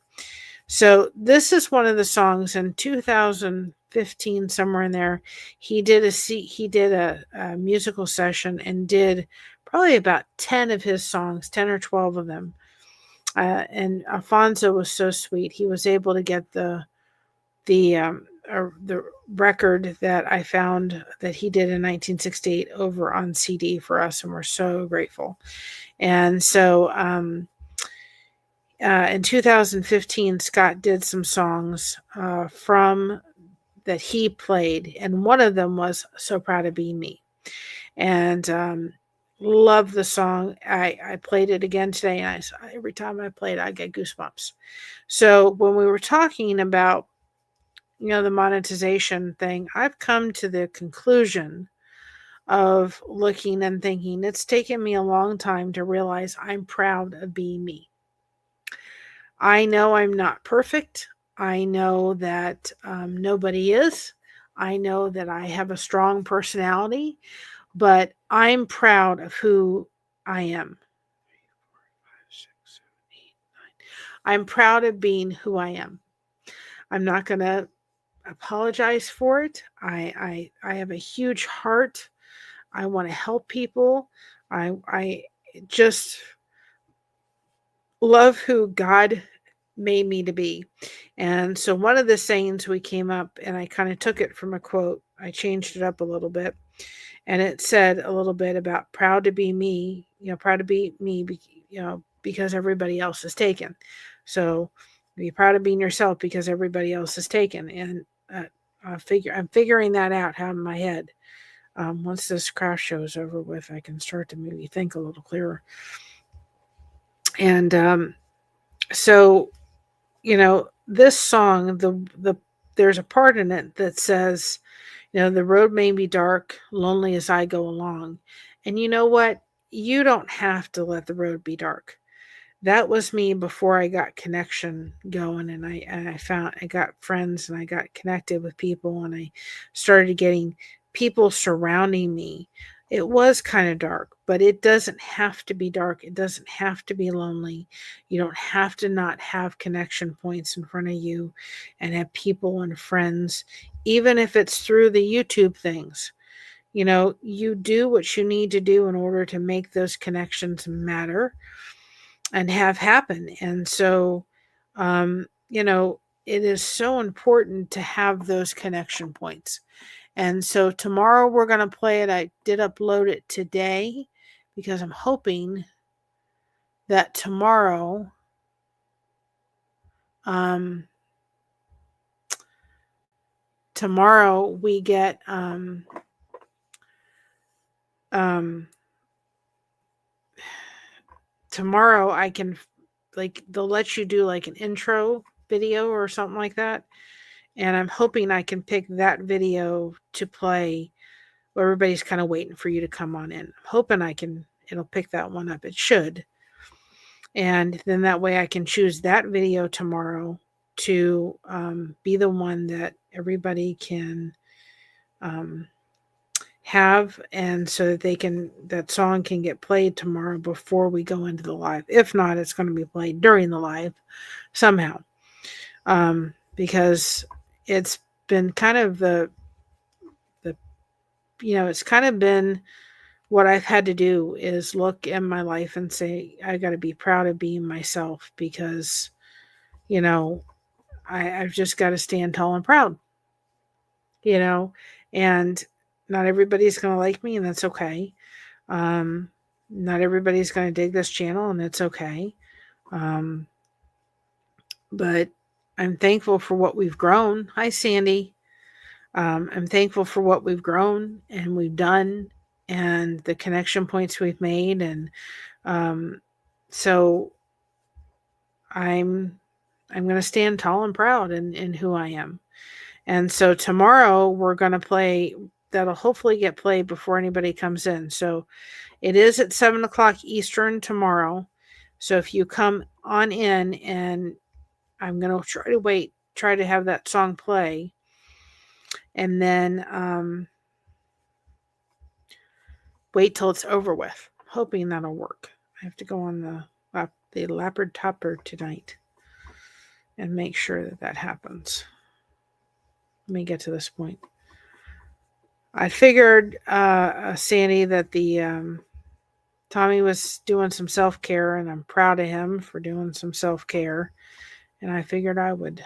S2: So this is one of the songs in 2015, somewhere in there. He did a musical session and did probably about 10 of his songs, 10 or 12 of them. And Alfonso was so sweet. He was able to get the record that I found that he did in 1968 over on CD for us, and we're so grateful. And so in 2015, Scott did some songs from that he played, and one of them was So Proud to Be Me. And love the song. I played it again today, and every time I play it, I get goosebumps. So when we were talking about the monetization thing, I've come to the conclusion of looking and thinking it's taken me a long time to realize I'm proud of being me. I know I'm not perfect. I know that nobody is. I know that I have a strong personality, but I'm proud of who I am. 3, 4, 5, 6, 7, 8, 9. I'm proud of being who I am. I'm not going to apologize for it. I have a huge heart. I want to help people. I just love who God made me to be. And so one of the sayings we came up, and I kind of took it from a quote. I changed it up a little bit, and it said a little bit about proud to be me, proud to be me, because everybody else is taken. So be proud of being yourself because everybody else is taken. And I'm figuring that out in my head. Once this craft show is over with, I can start to maybe think a little clearer. And so, this song, there's a part in it that says, the road may be dark, lonely as I go along. And you know what? You don't have to let the road be dark. That was me before I got connection going, and I got friends, and I got connected with people, and I started getting people surrounding me. It was kind of dark, but it doesn't have to be dark. It doesn't have to be lonely. You don't have to not have connection points in front of you and have people and friends, even if it's through the YouTube things. You do what you need to do in order to make those connections matter and have happen. And so, um, you know, it is so important to have those connection points. And so tomorrow we're going to play it. I did upload it today because I'm hoping that um, tomorrow we get, tomorrow I can, like, they'll let you do like an intro video or something like that. And I'm hoping I can pick that video to play where everybody's kind of waiting for you to come on in. I'm hoping it'll pick that one up. It should. And then that way I can choose that video tomorrow to be the one that everybody can have, and so that that song can get played tomorrow before we go into the live. If not, it's going to be played during the live somehow, because it's been kind of it's kind of been what I've had to do is look in my life and say, I got to be proud of being myself, because, I've just got to stand tall and proud, and not everybody's going to like me, and that's okay. Not everybody's going to dig this channel, and it's okay. But I'm thankful for what we've grown. Hi, Sandy. I'm thankful for what we've grown and we've done, and the connection points we've made. And so I'm going to stand tall and proud in who I am. And so tomorrow we're going to play, that'll hopefully get played before anybody comes in. So it is at 7:00 Eastern tomorrow. So if you come on in, and I'm going to try to have that song play. And then wait till it's over with. I'm hoping that'll work. I have to go on the Leopard Topper tonight and make sure that happens. Let me get to this point. I figured, Sandy, that the Tommy was doing some self-care, and I'm proud of him for doing some self-care. And I figured I would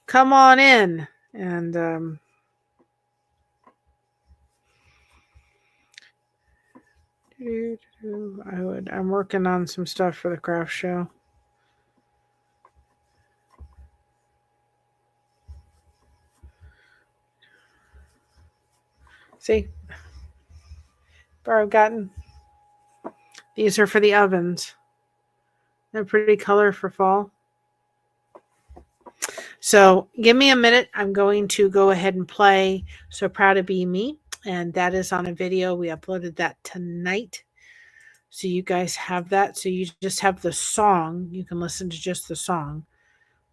S2: come on in and I'm working on some stuff for the craft show. See, I've gotten, these are for the ovens. They're pretty color for fall. So give me a minute. I'm going to go ahead and play So Proud to Be Me. And that is on a video. We uploaded that tonight. So you guys have that. So you just have the song. You can listen to just the song.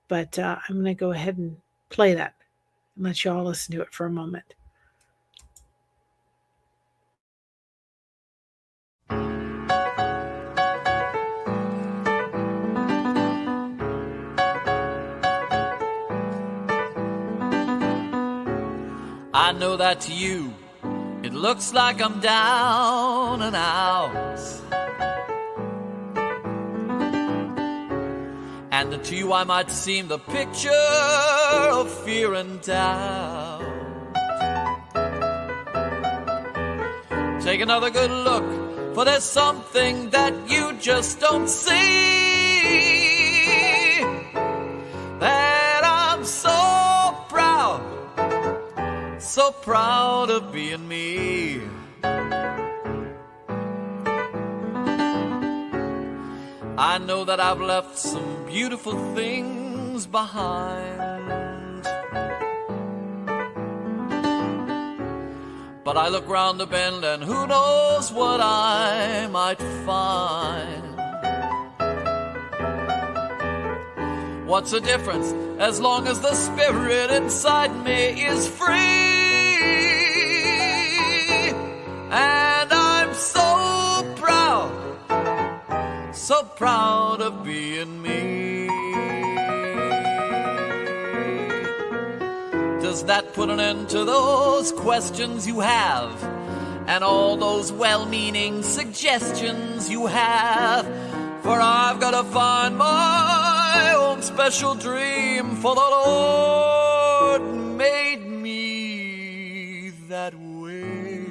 S2: But I'm going to go ahead and play that and let you all listen to it for a moment.
S1: I know that to you, it looks like I'm down and out. And to you I might seem the picture of fear and doubt. Take another good look, for there's something that you just don't see. That I'm so proud of being me. I know that I've left some beautiful things behind, But I look round the bend and who knows what I might find. What's the difference as long as the spirit inside me is free? And I'm so proud of being me. Does that put an end to those questions you have, and all those well-meaning suggestions you have? For I've got to find my own special dream, for the Lord made me that way.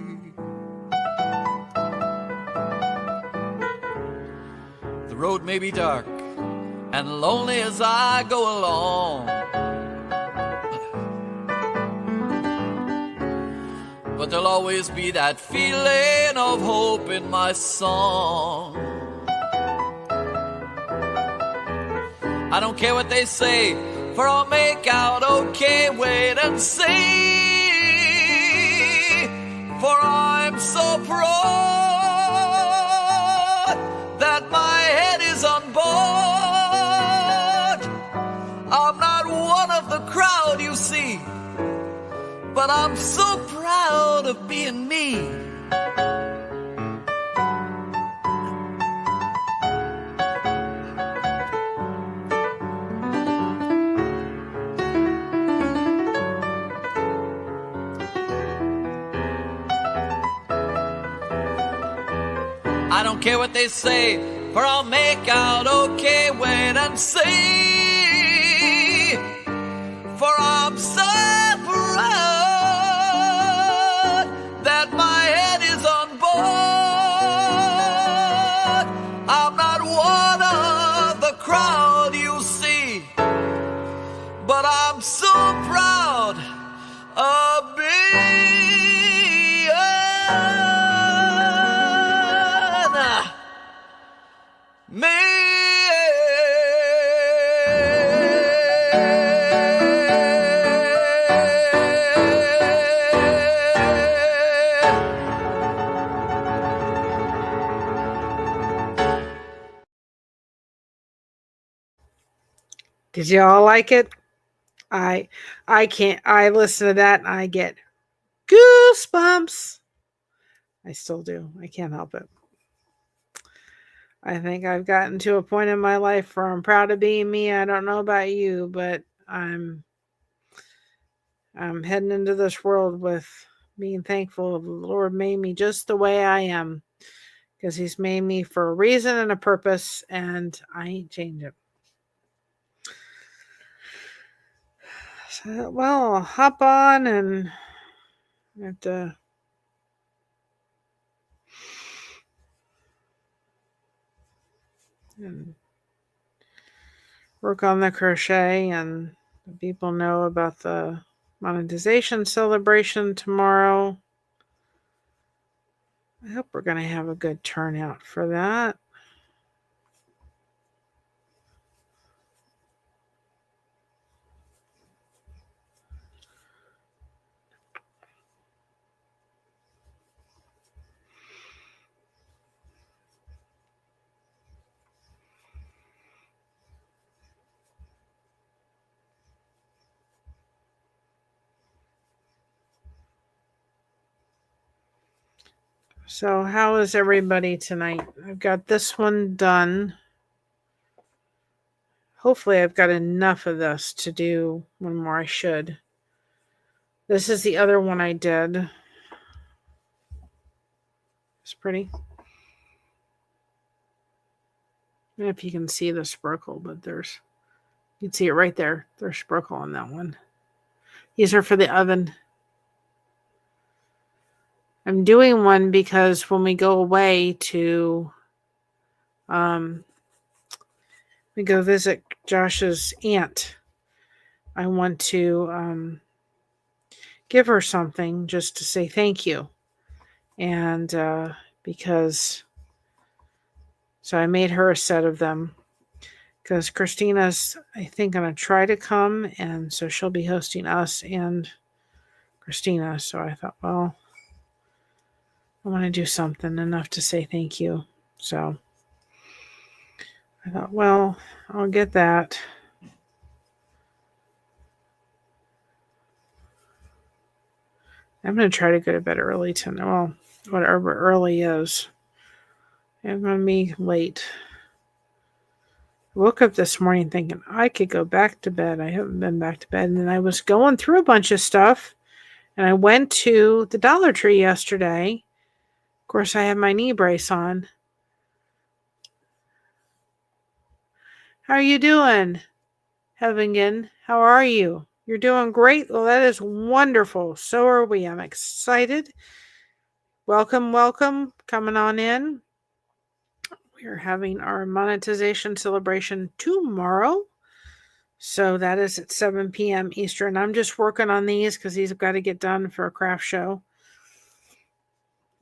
S1: The road may be dark and lonely as I go along, but there'll always be that feeling of hope in my song. I don't care what they say, for I'll make out okay. Wait and see, for I'm so proud that my head is on board. I'm not one of the crowd, you see, but I'm so proud of being me. I don't care what they say, for I'll make out okay. Wait and see, for I'm so proud that my head is on board. I'm not one of the crowd, you see, but I'm so proud of being me.
S2: Did y'all like it? I listen to that and I get goosebumps. I still do. I can't help it. I think I've gotten to a point in my life where I'm proud of being me. I don't know about you, but I'm heading into this world with being thankful the Lord made me just the way I am, because he's made me for a reason and a purpose, and I ain't changing it. So, well, I'll hop on and I have to work on the crochet and let people know about the monetization celebration tomorrow. I hope we're going to have a good turnout for that. So how is everybody tonight? I've got this one done. Hopefully I've got enough of this to do one more. I should. This is the other one I did. It's pretty. I don't know if you can see the sparkle, but you can see it right there. There's sparkle on that one. These are for the oven. I'm doing one because when we go away to we go visit Josh's aunt, I want to give her something just to say thank you. And so I made her a set of them because Christina's, I think, going to try to come, and so she'll be hosting us and Christina. So I thought, well, I want to do something enough to say thank you. So I thought, well, I'll get that. I'm going to try to go to bed early tonight. Well, whatever early is. I'm going to be late. I woke up this morning thinking I could go back to bed. I haven't been back to bed. And then I was going through a bunch of stuff. And I went to the Dollar Tree yesterday. Of course, I have my knee brace on. How are you doing, Heavigan? How are you? You're doing great. Well, that is wonderful. So are we. I'm excited. Welcome, welcome. Coming on in. We are having our monetization celebration tomorrow. So that is at 7 p.m. Eastern. I'm just working on these because these have got to get done for a craft show.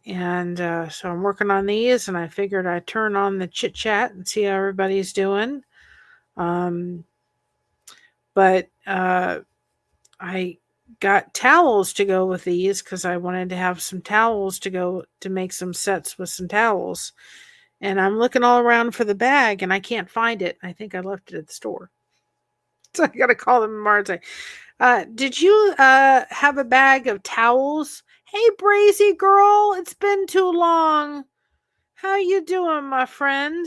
S2: And so I'm working on these, and I figured I'd turn on the chit chat and see how everybody's doing. But I got towels to go with these because I wanted to have some towels to go to make some sets with some towels. And I'm looking all around for the bag, and I can't find it. I think I left it at the store. So I got to call them tomorrow and say, did you have a bag of towels? Hey, Brazy girl, it's been too long. How you doing, my friend?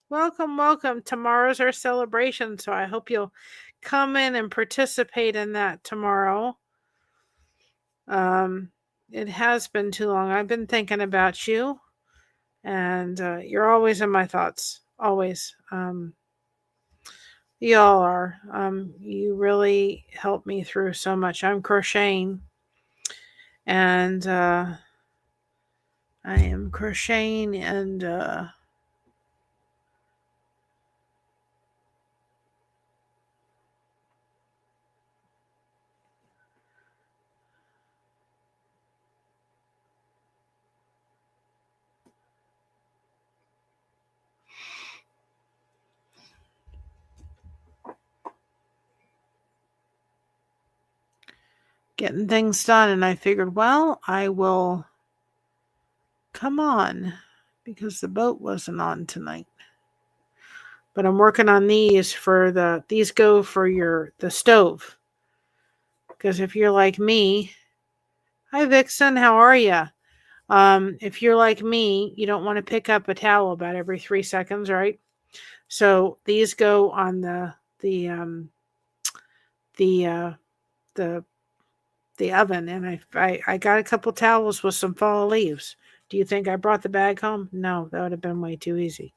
S2: Welcome, welcome. Tomorrow's our celebration, so I hope you'll come in and participate in that tomorrow. It has been too long. I've been thinking about you, and you're always in my thoughts. Always. You all are. You really helped me through so much. I'm crocheting, and I am crocheting and getting things done. And I figured, well, I will come on because the boat wasn't on tonight. But I'm working on these these go for the stove. Because if you're like me, hi Vixen, how are you? If you're like me, you don't want to pick up a towel about every 3 seconds, right? So these go on the oven, and I got a couple towels with some fall leaves. Do you think I brought the bag home? No, that would have been way too easy.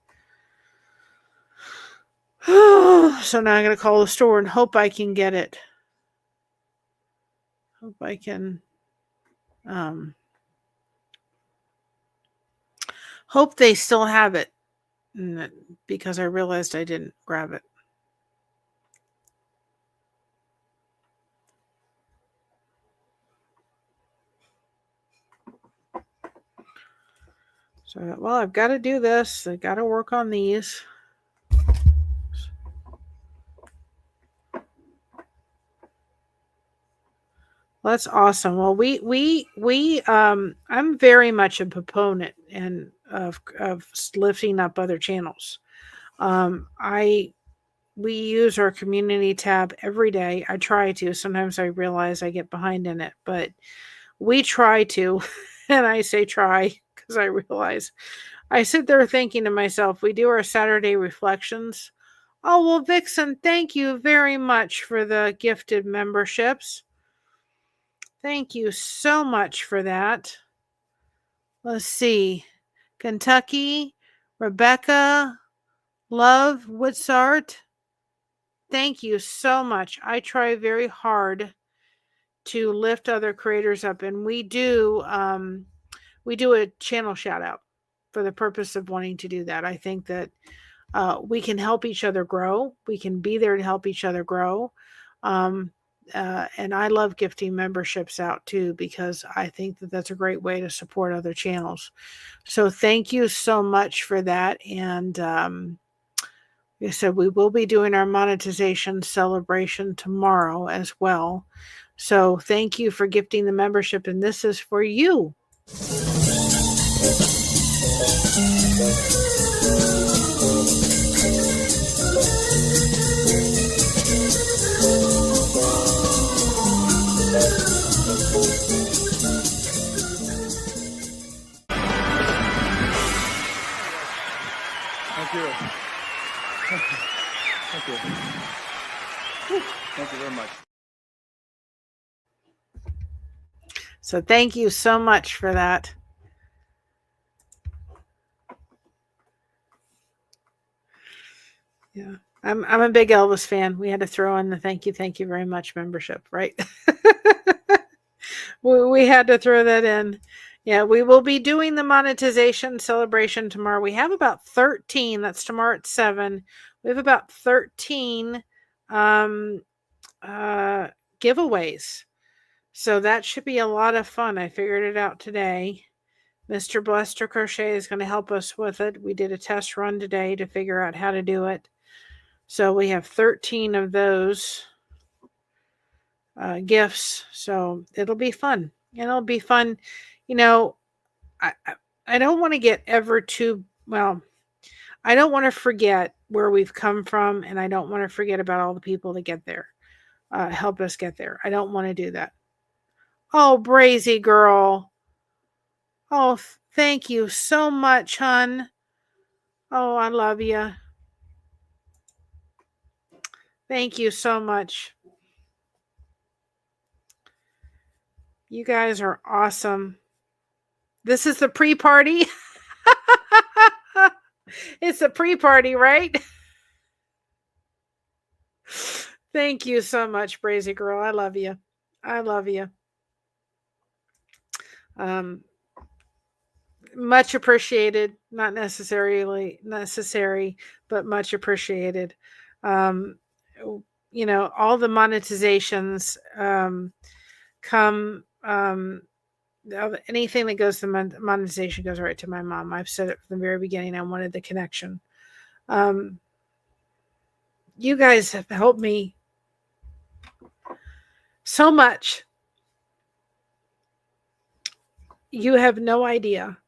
S2: So now I'm going to call the store and hope I can get it. Hope I can hope they still have it, because I realized I didn't grab it. So, well, I've got to do this. I got to work on these. That's awesome. Well, I'm very much a proponent of lifting up other channels. We use our community tab every day. I try to. Sometimes I realize I get behind in it, but we try to. And I say try because I realize I sit there thinking to myself, we do our Saturday reflections. Oh, well, Vixen, thank you very much for the gifted memberships. Thank you so much for that. Let's see. Kentucky, Rebecca, Love, Woodsart. Thank you so much. I try very hard to lift other creators up, and we do a channel shout out for the purpose of wanting to do that. I think that we can help each other grow. We can be there to help each other grow. And I love gifting memberships out too, because I think that that's a great way to support other channels. So thank you so much for that. And like I said, we will be doing our monetization celebration tomorrow as well. So thank you for gifting the membership, and this is for you.
S3: Thank you. Thank you. Thank you. Thank you very much.
S2: So thank you so much for that. Yeah. I'm a big Elvis fan. We had to throw in the thank you very much membership, right? we had to throw that in. Yeah, we will be doing the monetization celebration tomorrow. We have about 13. That's tomorrow at 7. We have about 13 giveaways. So that should be a lot of fun. I figured it out today. Mr. Blester Crochet is going to help us with it. We did a test run today to figure out how to do it. So we have 13 of those gifts. So it'll be fun. It'll be fun. You know, I don't want to get ever too, well, I don't want to forget where we've come from, and I don't want to forget about all the people that get there, help us get there. I don't want to do that. Oh, Brazy girl. Oh, thank you so much, hon. Oh, I love you. Thank you so much. You guys are awesome. This is the pre-party. It's a pre-party, right? Thank you so much, Brazy girl. I love you. I love you. Much appreciated. Not necessarily necessary, but much appreciated. You know, all the monetizations come. Anything that goes to monetization goes right to my mom. I've said it from the very beginning. I wanted the connection. You guys have helped me so much. You have no idea.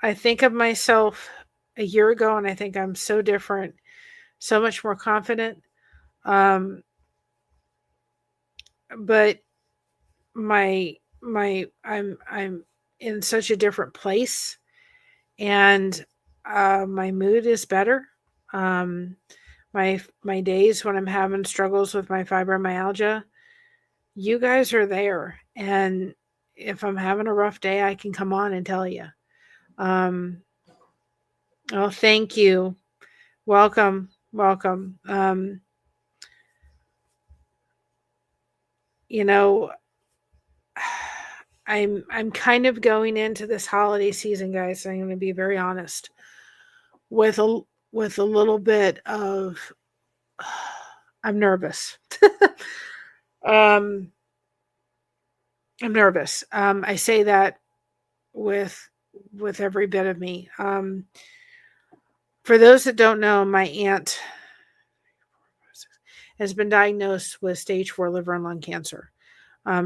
S2: I think of myself a year ago, and I think I'm so different, so much more confident. But I'm in such a different place, and my mood is better. My days when I'm having struggles with my fibromyalgia, you guys are there, and if I'm having a rough day, I can come on and tell you. Oh, thank you. Welcome. You know, I'm kind of going into this holiday season, guys. I'm going to be very honest, with a little bit of I'm nervous. I'm nervous. I say that with every bit of me. For those that don't know, my aunt has been diagnosed with stage 4 liver and lung cancer.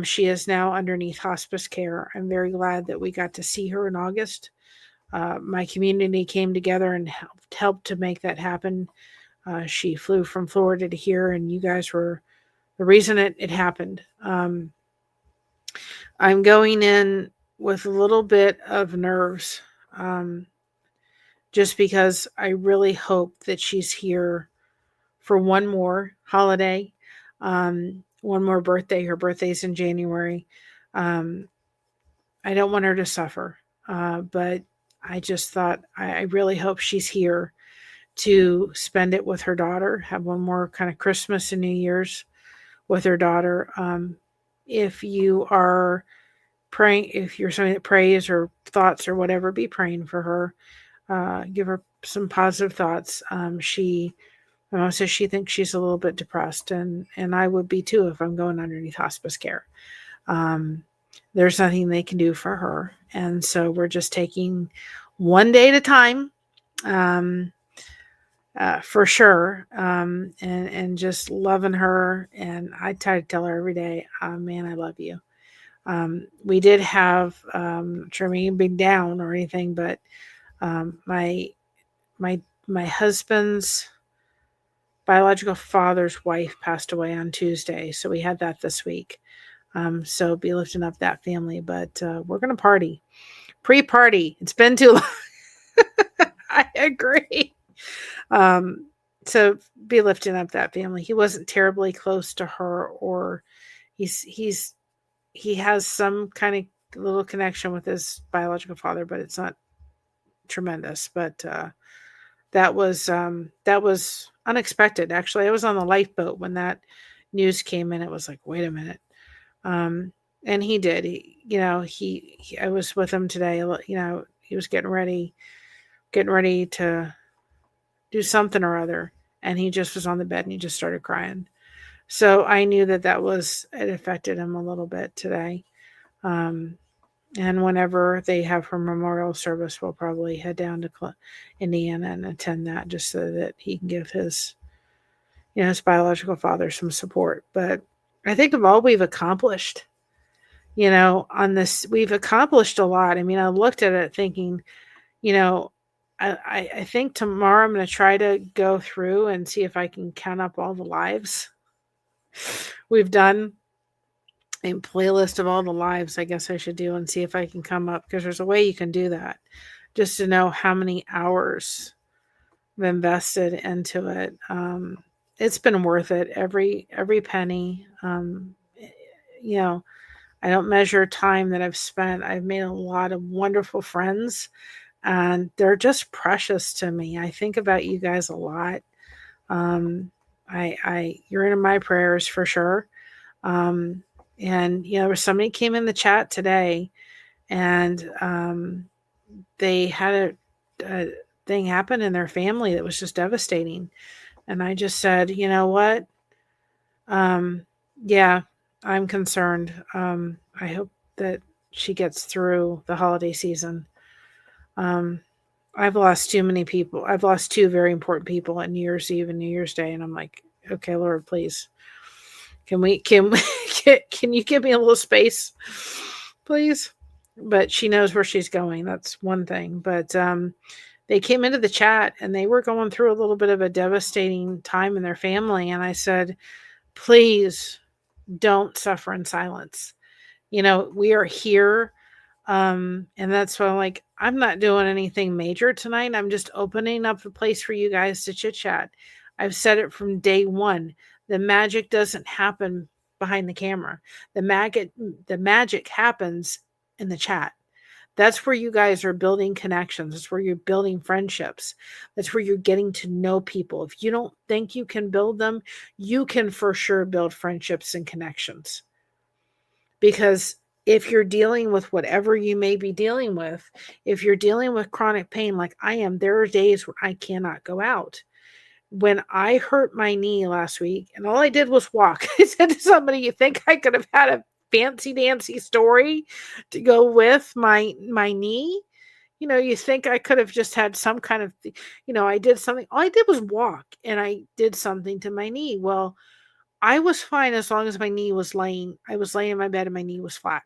S2: She is now underneath hospice care. I'm very glad that we got to see her in August. My community came together and helped to make that happen. She flew from Florida to here, and you guys were the reason it happened. I'm going in with a little bit of nerves, just because I really hope that she's here for one more holiday, one more birthday. Her birthday's in January. I don't want her to suffer, but I just thought I really hope she's here to spend it with her daughter, have one more kind of Christmas and New Year's with her daughter. If you are praying, if you're somebody that prays or thoughts or whatever, be praying for her. Give her some positive thoughts. She says she thinks she's a little bit depressed, and I would be too if I'm going underneath hospice care. There's nothing they can do for her, and so we're just taking one day at a time, for sure, and just loving her. And I try to tell her every day, man, I love you. We did have, sure, me being down or anything, but My husband's biological father's wife passed away on Tuesday, so we had that this week. So be lifting up that family, but we're gonna party, pre-party. It's been too long. I agree. So be lifting up that family. He wasn't terribly close to her, or he has some kind of little connection with his biological father, but it's not tremendous. But that was unexpected. Actually, I was on the lifeboat when that news came in. It was like, wait a minute. And he did. I was with him today. He was getting ready to do something or other, and he just was on the bed and he just started crying. So I knew that it affected him a little bit today. And whenever they have her memorial service, we'll probably head down to Indiana and attend that, just so that he can give his biological father some support. But I think of all we've accomplished, on this, we've accomplished a lot. I mean, I looked at it thinking, I think tomorrow I'm going to try to go through and see if I can count up all the lives we've done. A playlist of all the lives I guess I should do, and see if I can come up, because there's a way you can do that, just to know how many hours I've invested into it. It's been worth it, every penny. I don't measure time that I've spent. I've made a lot of wonderful friends, and they're just precious to me. I think about you guys a lot. You're in my prayers for sure. And there was somebody came in the chat today, and they had a thing happen in their family that was just devastating. And I just said, you know what? Yeah, I'm concerned. I hope that she gets through the holiday season. I've lost too many people. I've lost two very important people on New Year's Eve and New Year's Day, and I'm like, okay, Lord, please. Can you give me a little space, please? But she knows where she's going. That's one thing. But they came into the chat and they were going through a little bit of a devastating time in their family. And I said, please don't suffer in silence. We are here. And that's why I'm like, I'm not doing anything major tonight. I'm just opening up the place for you guys to chit chat. I've said it from day one. The magic doesn't happen behind the camera. The magic happens in the chat. That's where you guys are building connections. That's where you're building friendships. That's where you're getting to know people. If you don't think you can build them, you can for sure build friendships and connections. Because if you're dealing with whatever you may be dealing with, if you're dealing with chronic pain like I am, there are days where I cannot go out. When I hurt my knee last week, and all I did was walk, I said to somebody, you think I could have had a fancy dancy story to go with my knee? You think I could have just had some kind of, I did something. All I did was walk, and I did something to my knee. Well, I was fine as long as my knee was I was laying in my bed and my knee was flat.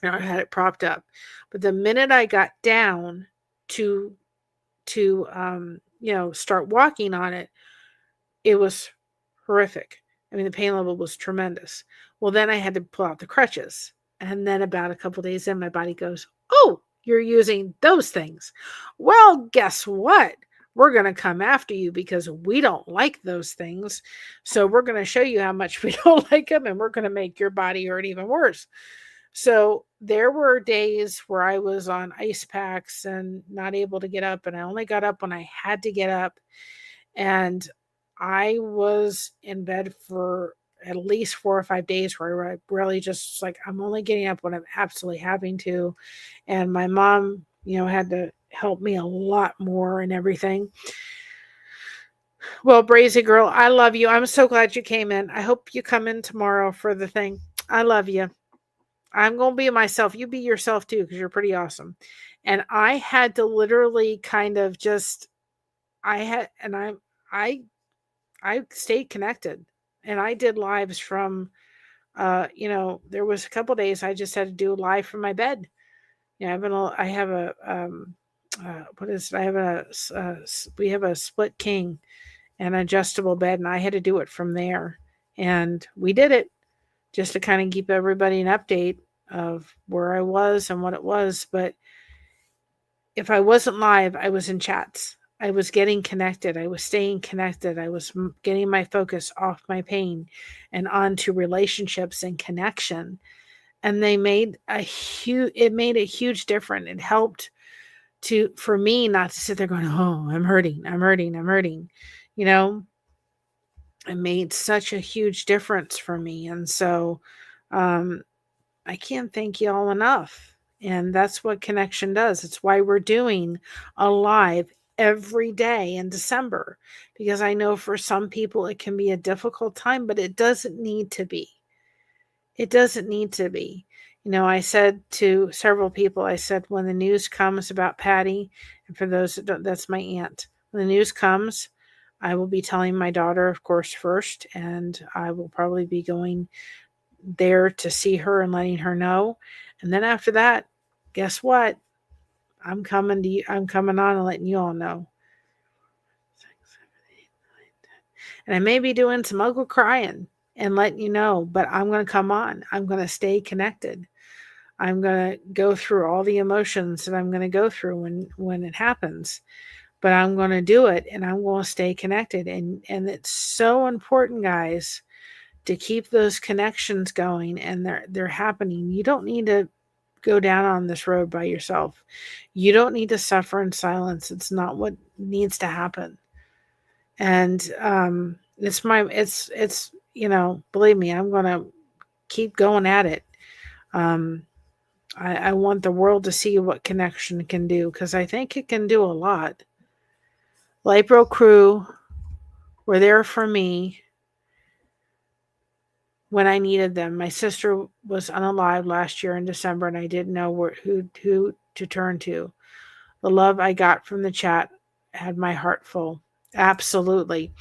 S2: And I had it propped up. But the minute I got down to start walking on it, it was horrific. I mean, the pain level was tremendous. Well, then I had to pull out the crutches. And then about a couple days in, my body goes, oh, you're using those things. Well, guess what? We're going to come after you because we don't like those things. So we're going to show you how much we don't like them, and we're going to make your body hurt even worse. So there were days where I was on ice packs and not able to get up, and I only got up when I had to get up. And I was in bed for at least 4 or 5 days where I really just like, I'm only getting up when I'm absolutely having to. And my mom, had to help me a lot more and everything. Well, Brazy girl, I love you. I'm so glad you came in. I hope you come in tomorrow for the thing. I love you. I'm going to be myself. You be yourself too, because you're pretty awesome. And I had to literally kind of just, I stayed connected, and I did lives from, there was a couple days I just had to do a live from my bed. I have what is it? I have we have a split king and adjustable bed, and I had to do it from there. And we did it just to kind of keep everybody an update of where I was and what it was. But if I wasn't live, I was in chats. I was getting connected. I was staying connected. I was getting my focus off my pain and onto relationships and connection. And it made a huge difference. It helped for me not to sit there going, oh, I'm hurting. You know, it made such a huge difference for me. And so, I can't thank you all enough. And that's what connection does. It's why we're doing a live every day in December, because I know for some people it can be a difficult time, but it doesn't need to be. It doesn't need to be. You know, I said to several people, I said, when the news comes about Patty, and for those that don't, that's my aunt. When the news comes, I will be telling my daughter, of course, first, and I will probably be going there to see her and letting her know. And then after that, guess what? I'm coming to you. I'm coming on and letting you all know. And I may be doing some ugly crying and letting you know, but I'm going to come on. I'm going to stay connected. I'm going to go through all the emotions that I'm going to go through when it happens, but I'm going to do it and I'm going to stay connected. And it's so important, guys, to keep those connections going, and they're happening. You don't need to go down on this road by yourself. You don't need to suffer in silence. It's not what needs to happen. And it's believe me, I'm going to keep going at it. I want the world to see what connection can do, because I think it can do a lot. Lipro crew were there for me when I needed them. My sister was unalive last year in December, and I didn't know who to turn to. The love I got from the chat had my heart full. Absolutely.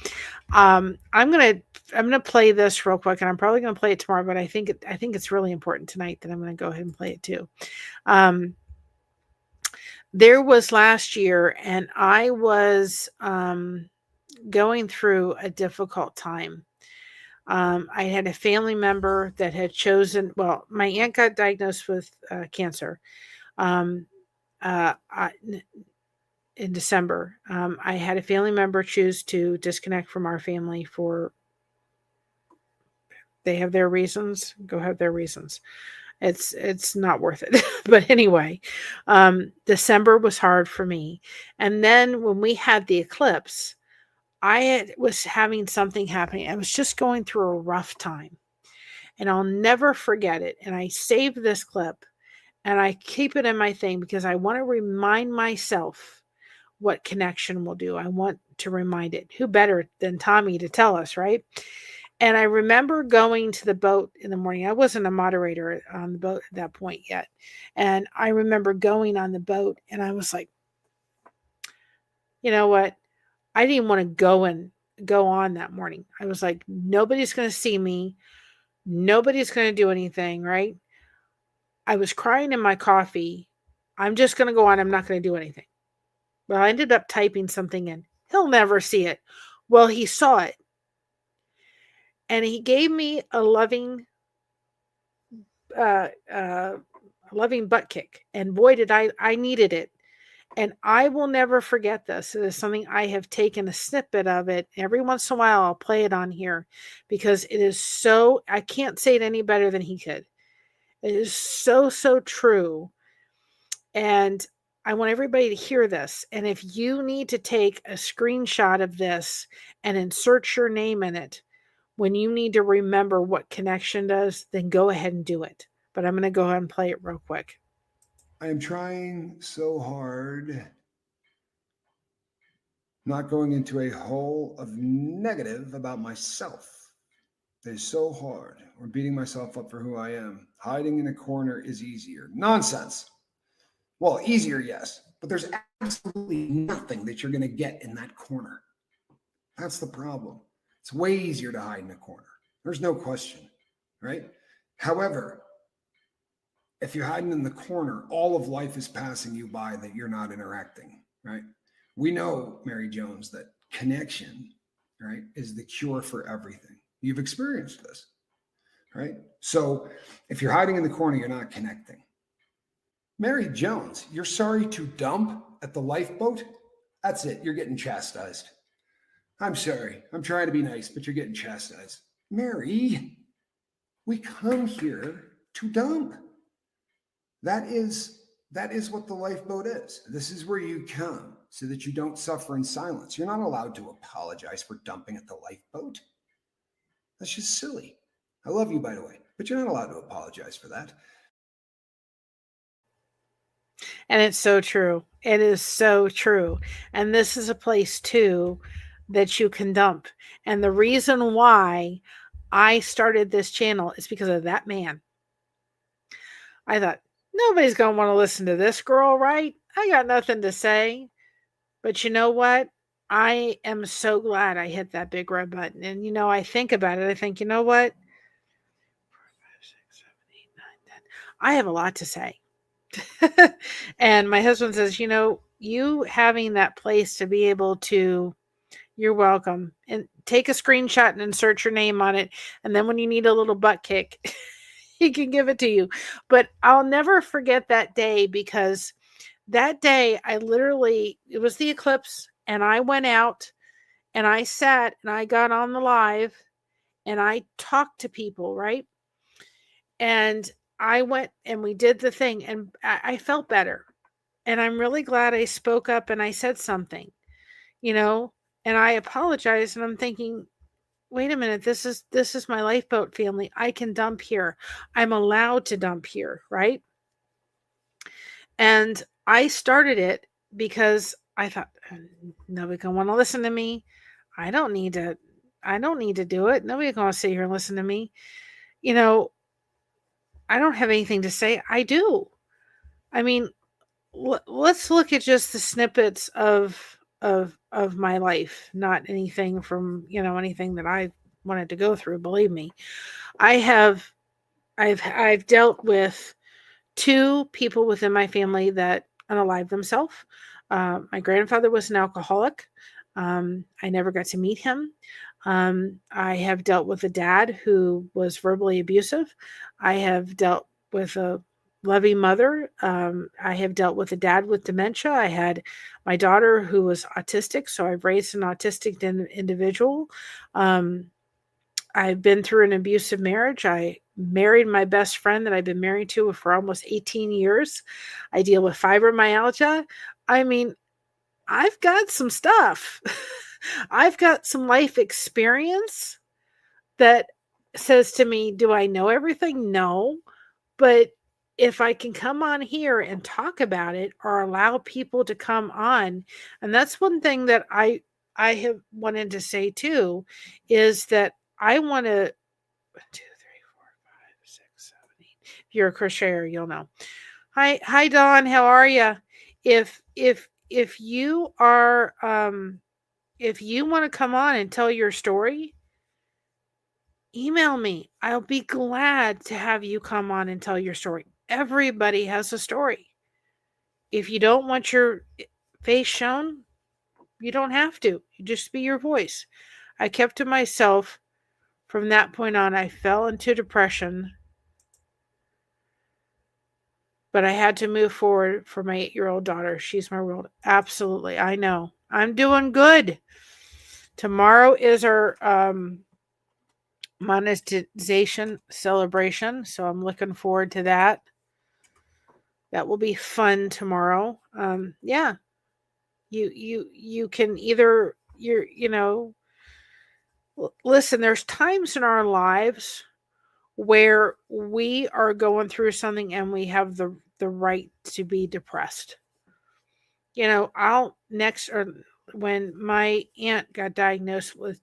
S2: I'm gonna play this real quick, and I'm probably gonna play it tomorrow, but I think it's really important tonight that I'm gonna go ahead and play it too. There was last year, and I was going through a difficult time. I had a family member that had chosen, well, my aunt got diagnosed with cancer in December. I had a family member choose to disconnect from our family they have their reasons, go have their reasons. It's not worth it. But anyway, December was hard for me. And then when we had the eclipse, was having something happening. I was just going through a rough time, and I'll never forget it. And I saved this clip and I keep it in my thing because I want to remind myself what connection will do. I want to remind it. Who better than Tommy to tell us, right? And I remember going to the boat in the morning. I wasn't a moderator on the boat at that point yet. And I remember going on the boat, and I was like, you know what? I didn't want to go on that morning. I was like, nobody's going to see me. Nobody's going to do anything, right? I was crying in my coffee. I'm just going to go on. I'm not going to do anything. Well, I ended up typing something in. He'll never see it. Well, he saw it. And he gave me a loving butt kick. And boy, did I needed it. And I will never forget this. It is something I have taken a snippet of it. Every once in a while, I'll play it on here because it is so, I can't say it any better than he could. It is so, so true. And I want everybody to hear this. And if you need to take a screenshot of this and insert your name in it, when you need to remember what connection does, then go ahead and do it. But I'm going to go ahead and play it real quick.
S4: I am trying so hard not going into a hole of negative about myself. It is so hard. Or beating myself up for who I am. Hiding in a corner is easier. Nonsense. Well, easier, yes. But there's absolutely nothing that you're going to get in that corner. That's the problem. It's way easier to hide in a corner. There's no question, right? However, if you're hiding in the corner, all of life is passing you by that you're not interacting, right? We know, Mary Jones, that connection, right, is the cure for everything. You've experienced this, right? So if you're hiding in the corner, you're not connecting. Mary Jones, you're sorry to dump at the lifeboat? That's it. You're getting chastised. I'm sorry. I'm trying to be nice, but you're getting chastised. Mary, we come here to dump. That is what the lifeboat is. This is where you come so that you don't suffer in silence. You're not allowed to apologize for dumping at the lifeboat. That's just silly. I love you, by the way, but you're not allowed to apologize for that.
S2: And it's so true. It is so true. And this is a place too that you can dump. And the reason why I started this channel is because of that man. I thought, nobody's going to want to listen to this girl, right? I got nothing to say. But you know what? I am so glad I hit that big red button. And, you know, I think about it. I think, you know what? 4, 5, 6, 7, 8, 9, 10. I have a lot to say. And my husband says, you know, you having that place to be able to, you're welcome. And take a screenshot and insert your name on it. And then when you need a little butt kick, he can give it to you. But I'll never forget that day, because that day it was the eclipse, and I went out and I sat and I got on the live and I talked to people, right? And I went and we did the thing, and I felt better. And I'm really glad I spoke up and I said something, you know, and I apologized, and I'm thinking, wait a minute, this is my lifeboat family. I can dump here. I'm allowed to dump here, right? And I started it because I thought, nobody can want to listen to me. I don't need to do it. Nobody can want to sit here and listen to me. You know, I don't have anything to say. I do. I mean, let's look at just the snippets of my life, not anything from, you know, anything that I wanted to go through. Believe me, I've dealt with 2 people within my family that unalived themselves. My grandfather was an alcoholic. I never got to meet him. I have dealt with a dad who was verbally abusive. I have dealt with a loving mother. I have dealt with a dad with dementia. I had my daughter who was autistic, so I've raised an autistic individual. I've been through an abusive marriage. I married my best friend that I've been married to for almost 18 years. I deal with fibromyalgia. I mean, I've got some stuff. I've got some life experience that says to me, do I know everything? No. But if I can come on here and talk about it, or allow people to come on, and that's one thing that I have wanted to say too, is that I want to 1, 2, 3, 4, 5, 6, 7, 8. If you're a crocheter, you'll know. Hi, Dawn. How are you? If you are, if you want to come on and tell your story, email me. I'll be glad to have you come on and tell your story. Everybody has a story. If you don't want your face shown, you don't have to. You just be your voice. I kept to myself. From that point on, I fell into depression, but I had to move forward for my 8-year-old daughter. She's my world. Absolutely. I know. I'm doing good. Tomorrow is our monetization celebration, so I'm looking forward to that. That will be fun tomorrow. Yeah. You can either listen, there's times in our lives where we are going through something and we have the right to be depressed. You know, when my aunt got diagnosed with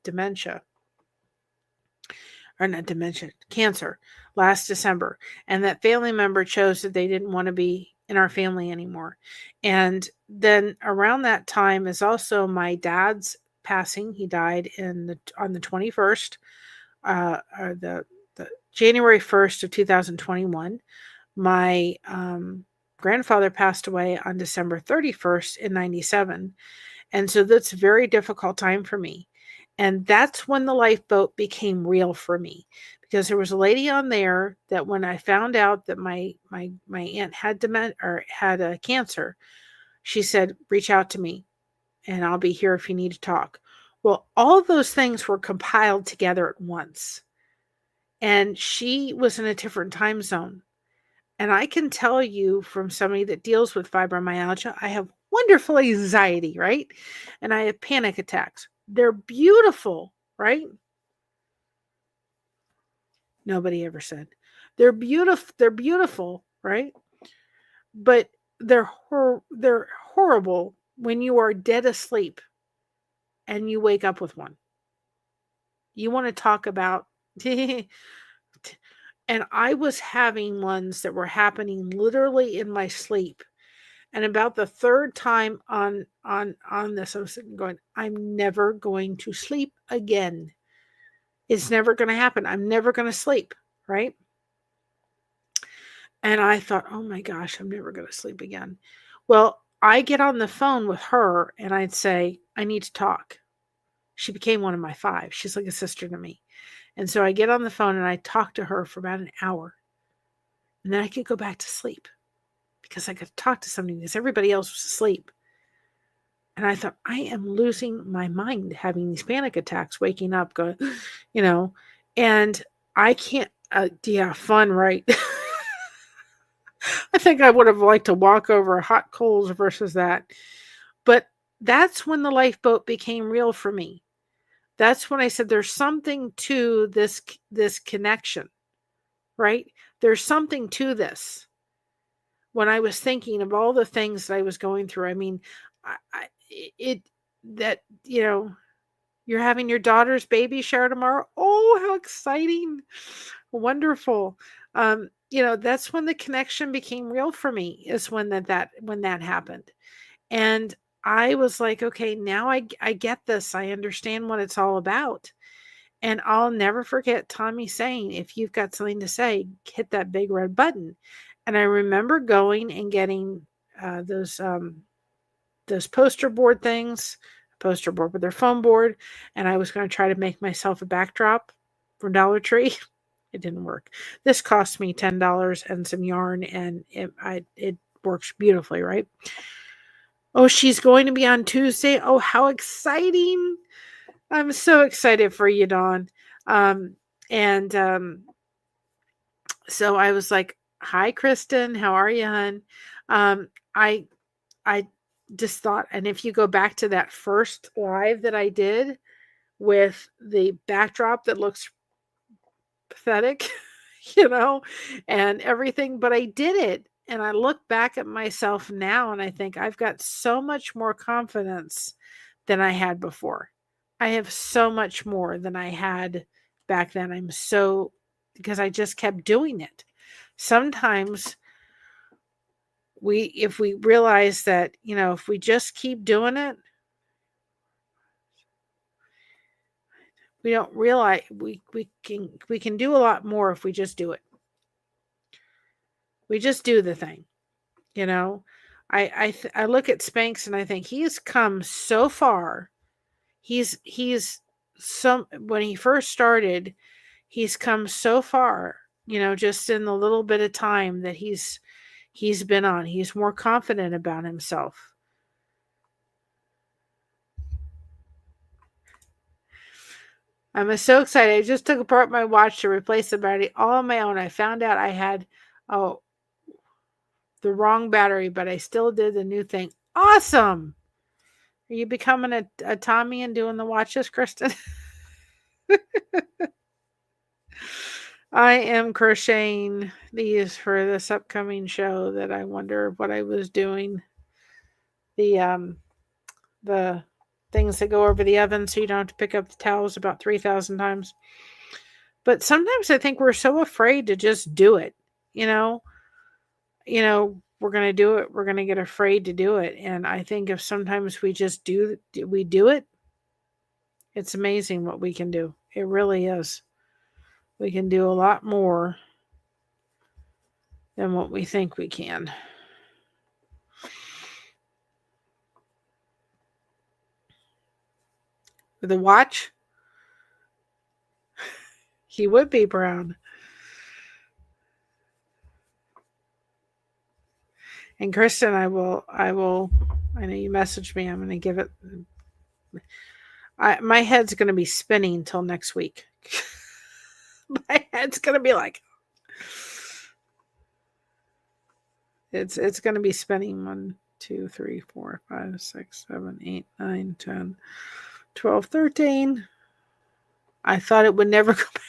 S2: cancer last December, and that family member chose that they didn't want to be in our family anymore. And then around that time is also my dad's passing. He died on the 21st, the January 1st of 2021. My grandfather passed away on December 31st in 97. And so that's a very difficult time for me. And that's when the lifeboat became real for me, because there was a lady on there that when I found out that my aunt had had a cancer, she said, reach out to me and I'll be here if you need to talk. Well, all of those things were compiled together at once. And she was in a different time zone. And I can tell you from somebody that deals with fibromyalgia, I have wonderful anxiety, right? And I have panic attacks. They're beautiful, right? Nobody ever said. They're beautiful, right? But they're horrible when you are dead asleep and you wake up with one. You want to talk about and I was having ones that were happening literally in my sleep. And about the third time on this, I was sitting going, I'm never going to sleep again. It's never going to happen. I'm never going to sleep, right? And I thought, oh my gosh, I'm never going to sleep again. Well, I get on the phone with her and I'd say, I need to talk. She became one of my 5. She's like a sister to me. And so I get on the phone and I talk to her for about an hour. And then I could go back to sleep because I could talk to somebody because everybody else was asleep. And I thought, I am losing my mind having these panic attacks, waking up, going, and I can't, fun, right? I think I would have liked to walk over hot coals versus that. But that's when the lifeboat became real for me. That's when I said there's something to this connection, right? There's something to this. When I was thinking of all the things that I was going through, I mean, you're having your daughter's baby shower tomorrow. Oh, how exciting. Wonderful. That's when the connection became real for me, is when that happened. And I was like, okay, now I get this. I understand what it's all about. And I'll never forget Tommy saying, if you've got something to say, hit that big red button. And I remember going and getting those poster board things, poster board with their foam board. And I was going to try to make myself a backdrop from Dollar Tree. It didn't work. This cost me $10 and some yarn, and it works beautifully, right? Oh, she's going to be on Tuesday. Oh, how exciting. I'm so excited for you, Dawn. So I was like, hi, Kristen. How are you, hon? I just thought, and if you go back to that first live that I did with the backdrop that looks pathetic, and everything, but I did it. And I look back at myself now and I think I've got so much more confidence than I had before. I have so much more than I had back then. Because I just kept doing it. Sometimes if we realize that, if we just keep doing it, we don't realize we can do a lot more if we just do it. We just do the thing, I look at Spanx and I think he's come so far. When he first started, he's come so far, just in the little bit of time that he's been on. He's more confident about himself. I'm so excited. I just took apart my watch to replace the battery all on my own. I found out I had the wrong battery, but I still did the new thing. Awesome. Are you becoming a Tommy and doing the watches, Kristen? I am crocheting these for this upcoming show that I wonder what I was doing. The things that go over the oven so you don't have to pick up the towels about 3,000 times. But sometimes I think we're so afraid to just do it. We're going to do it. We're going to get afraid to do it. And I think if sometimes we just do it, it's amazing what we can do. It really is. We can do a lot more than what we think we can. With a watch, he would be brown. And Kristen, I know you messaged me. I'm going to give it. My head's going to be spinning till next week. My head's going to be like, it's going to be spinning. 1, 2, 3, 4, 5, 6, 7, 8, 9, 10, 12, 13. I thought it would never go back.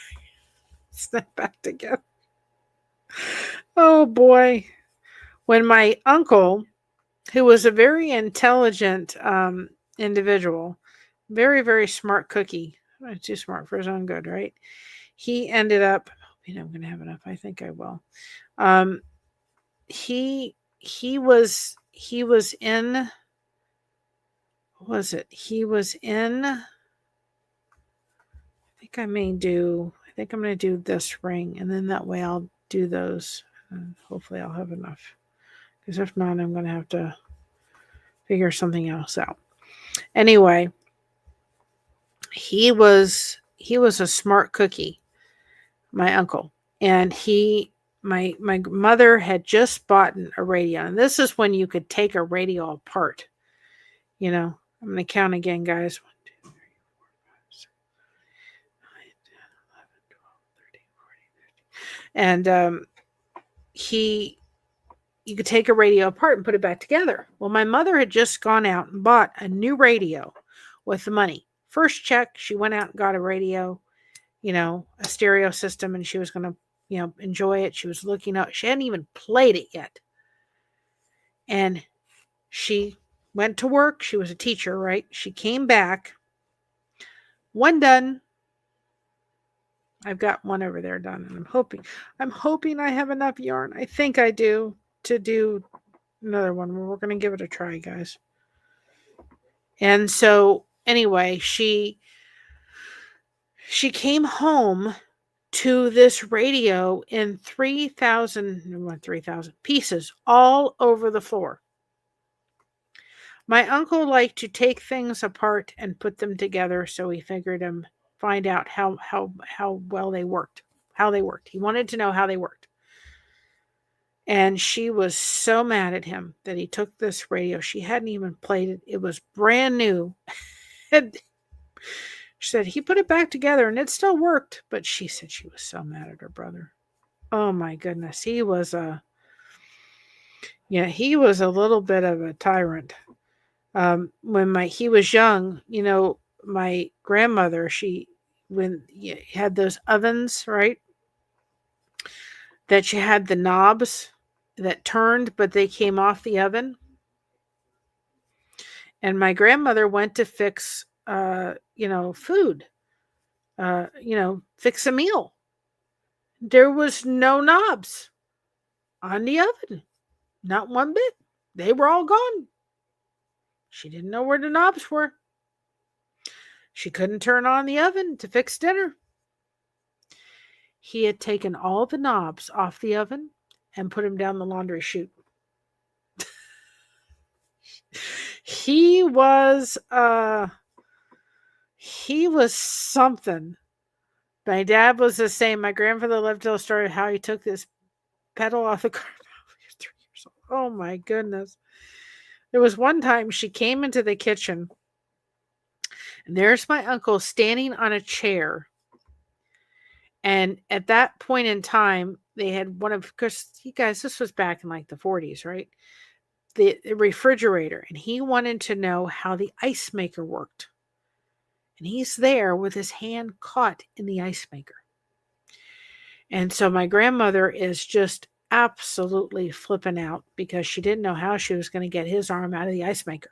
S2: Snap back together. Oh boy. When my uncle, who was a very intelligent individual, very, very smart cookie, too smart for his own good, right? He ended up, I'm going to have enough. I think I will. He was in, what was it? He was in, I think I'm going to do this ring, and then that way I'll do those, and hopefully I'll have enough. Because if not, I'm going to have to figure something else out. Anyway, he was a smart cookie, my uncle. And my mother had just bought a radio. And this is when you could take a radio apart. I'm going to count again, guys. 1, 2, 3, 4, 5, 6, 9, 10, 11, 12, 13, 14, 15. And you could take a radio apart and put it back together. Well, my mother had just gone out and bought a new radio with the money. First check, she went out and got a radio, a stereo system, and she was going to, enjoy it. She was looking up. She hadn't even played it yet. And she went to work. She was a teacher, right? She came back. One done. I've got one over there done, and I'm hoping I have enough yarn. I think I do to do another one. We're going to give it a try, guys. And so anyway, she came home to this radio in 3,000 pieces all over the floor. My uncle liked to take things apart and put them together, so he figured find out how well they worked, how they worked. He wanted to know how they worked. And she was so mad at him that he took this radio. She hadn't even played it. It was brand new. And she said he put it back together and it still worked. But she said she was so mad at her brother. Oh my goodness. He was a little bit of a tyrant. When he was young, my grandmother, when you had those ovens, right? That you had the knobs that turned, but they came off the oven. And my grandmother went to fix, food, fix a meal. There was no knobs on the oven. Not one bit. They were all gone. She didn't know where the knobs were. She couldn't turn on the oven to fix dinner. He had taken all the knobs off the oven and put them down the laundry chute. He was something. My dad was the same. My grandfather loved to tell a story of how he took this pedal off the car. He was 3 years old. Oh my goodness. There was one time she came into the kitchen and there's my uncle standing on a chair. And at that point in time, they had because you guys, this was back in like the 40s, right? The refrigerator. And he wanted to know how the ice maker worked. And he's there with his hand caught in the ice maker. And so my grandmother is just absolutely flipping out because she didn't know how she was going to get his arm out of the ice maker.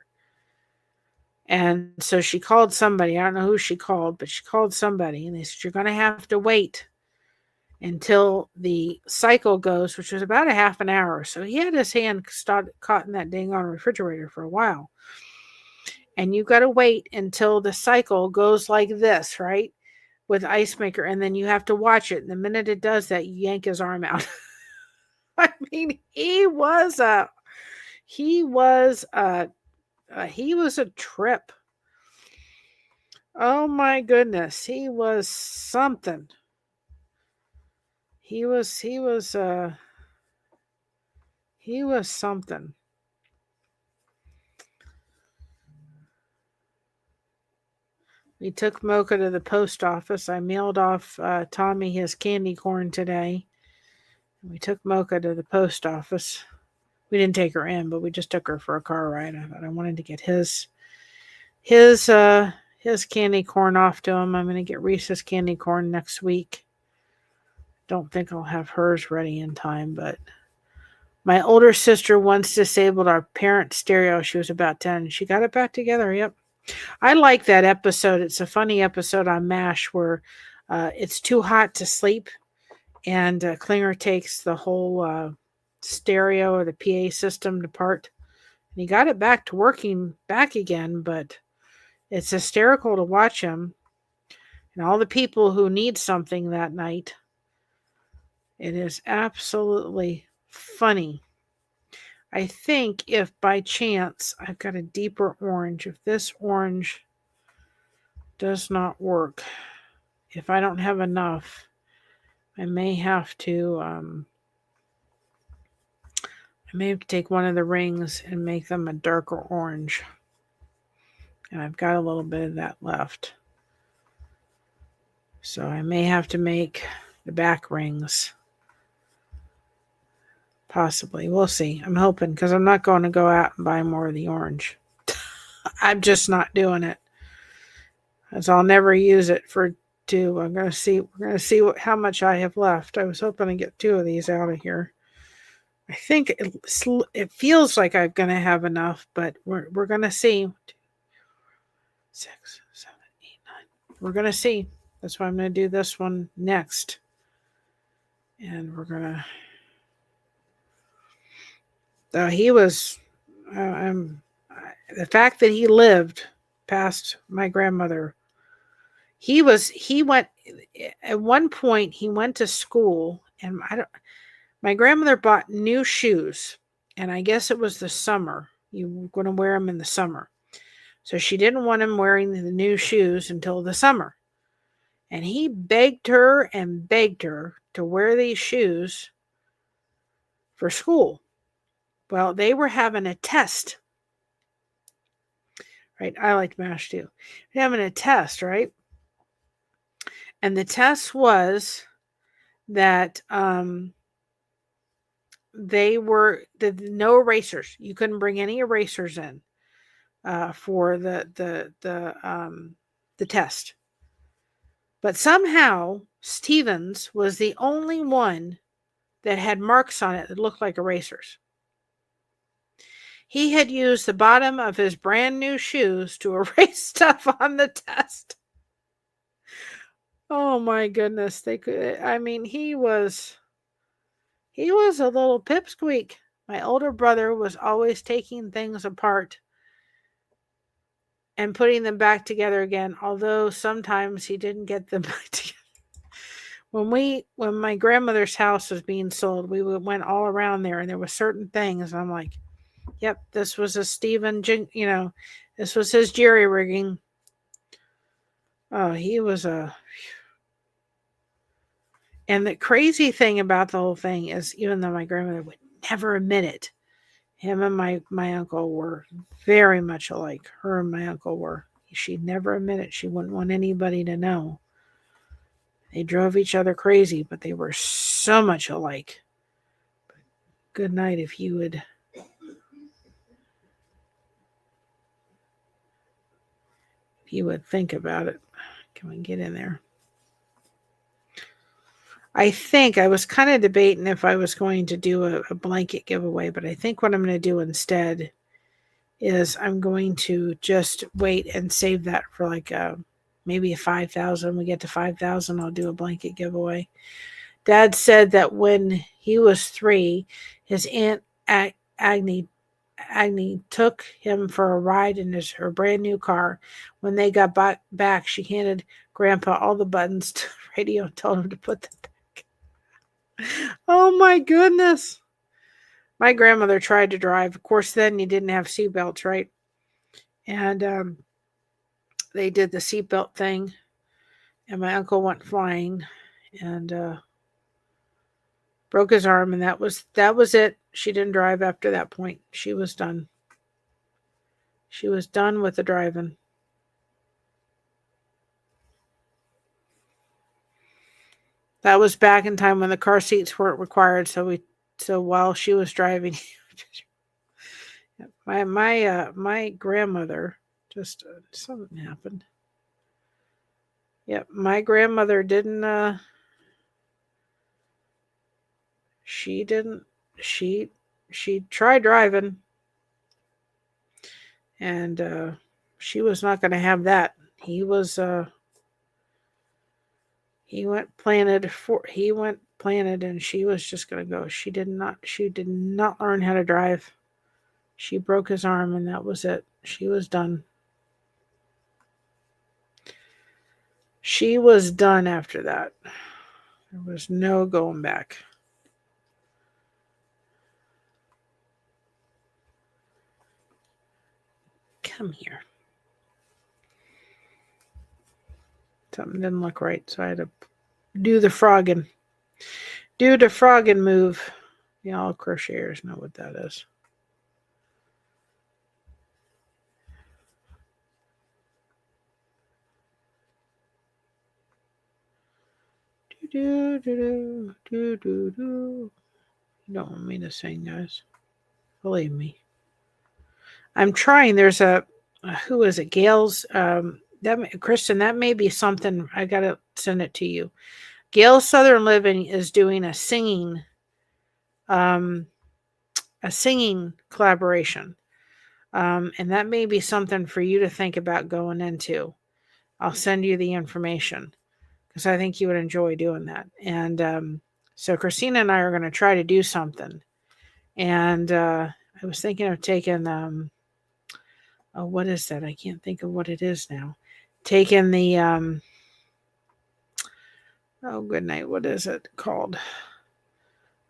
S2: And so she called somebody. I don't know who she called, but she called somebody. And they said, you're going to have to wait until the cycle goes, which was about a half an hour. So he had his hand caught in that dang on refrigerator for a while. And you got to wait until the cycle goes like this, right? With ice maker. And then you have to watch it. And the minute it does that, you yank his arm out. I mean, he was a trip. Oh my goodness, he was something. He was something. We took Mocha to the post office. I mailed off Tommy his candy corn today. We took Mocha to the post office. We didn't take her in, but we just took her for a car ride. I wanted to get his candy corn off to him. I'm going to get Reese's candy corn next week. Don't think I'll have hers ready in time, but my older sister once disabled our parent stereo. She was about 10. She got it back together. Yep. I like that episode. It's a funny episode on MASH where it's too hot to sleep, and Klinger takes the whole stereo or the PA system apart. And he got it back to working back again, but it's hysterical to watch him and all the people who need something that night. It is absolutely funny. I think if by chance I've got a deeper orange, if this orange does not work, if I don't have enough, I may have to take one of the rings and make them a darker orange. And I've got a little bit of that left. So I may have to make the back rings. Possibly. We'll see. I'm hoping, because I'm not going to go out and buy more of the orange. I'm just not doing it. As I'll never use it for two. We're going to see how much I have left. I was hoping to get 2 of these out of here. I think it feels like I'm going to have enough, but we're going to see. 6, 7, 8, 9. We're going to see. That's why I'm going to do this one next. And we're going to... he was, the fact that he lived past my grandmother, at one point he went to school, and my grandmother bought new shoes, and I guess it was the summer. You were going to wear them in the summer. So she didn't want him wearing the new shoes until the summer. And he begged her to wear these shoes for school. Well, they were having a test, right? I like MASH too. They're having a test, right? And the test was that they were no erasers. You couldn't bring any erasers in for the test. But somehow Stevens was the only one that had marks on it that looked like erasers. He had used the bottom of his brand new shoes to erase stuff on the test. Oh my goodness. He was a little pipsqueak. My older brother was always taking things apart and putting them back together again, although sometimes he didn't get them back together. When my grandmother's house was being sold, we went all around there, and there were certain things, and I'm like, yep, this was a Stephen, this was his jerry rigging. Oh, he was and the crazy thing about the whole thing is, even though my grandmother would never admit it, him and my uncle were very much alike. Her and my uncle were. She'd never admit it. She wouldn't want anybody to know. They drove each other crazy, but they were so much alike. Good night if you would... You would think about it. Can we get in there? I think I was kind of debating if I was going to do a blanket giveaway, but I think what I'm going to do instead is I'm going to just wait and save that for maybe a 5,000. We get to 5,000, I'll do a blanket giveaway. Dad said that when he was 3, his Aunt Agnes took him for a ride in her brand new car. When they got back, she handed Grandpa all the buttons to the radio and told him to put them back. Oh my goodness. my grandmother tried to drive. Of course, then you didn't have seatbelts, right? And they did the seatbelt thing, and my uncle went flying and broke his arm, and that was it. She didn't drive after that point. She was done. She was done with the driving. That was back in time when the car seats weren't required. So while she was driving, my grandmother just something happened. Yep, my grandmother didn't. She didn't. She tried driving, and she was not going to have that. He went planted, and she was just going to go. She did not learn how to drive. She broke his arm, and that was it. She was done. She was done after that. There was no going back. Come here. Something didn't look right, so I had to do the frogging. Do the frogging move. Y'all crocheters know what that is. Do, do, do, do, do. You don't want me to sing, guys. Believe me. I'm trying. There's who is it? Gail's, Kristen, that may be something. I got to send it to you. Gail's Southern Living is doing a singing collaboration. And that may be something for you to think about going into. I'll send you the information, because I think you would enjoy doing that. And so Christina and I are going to try to do something. And I was thinking of taking, what is that? I can't think of what it is now. Taking the, oh, good night. What is it called?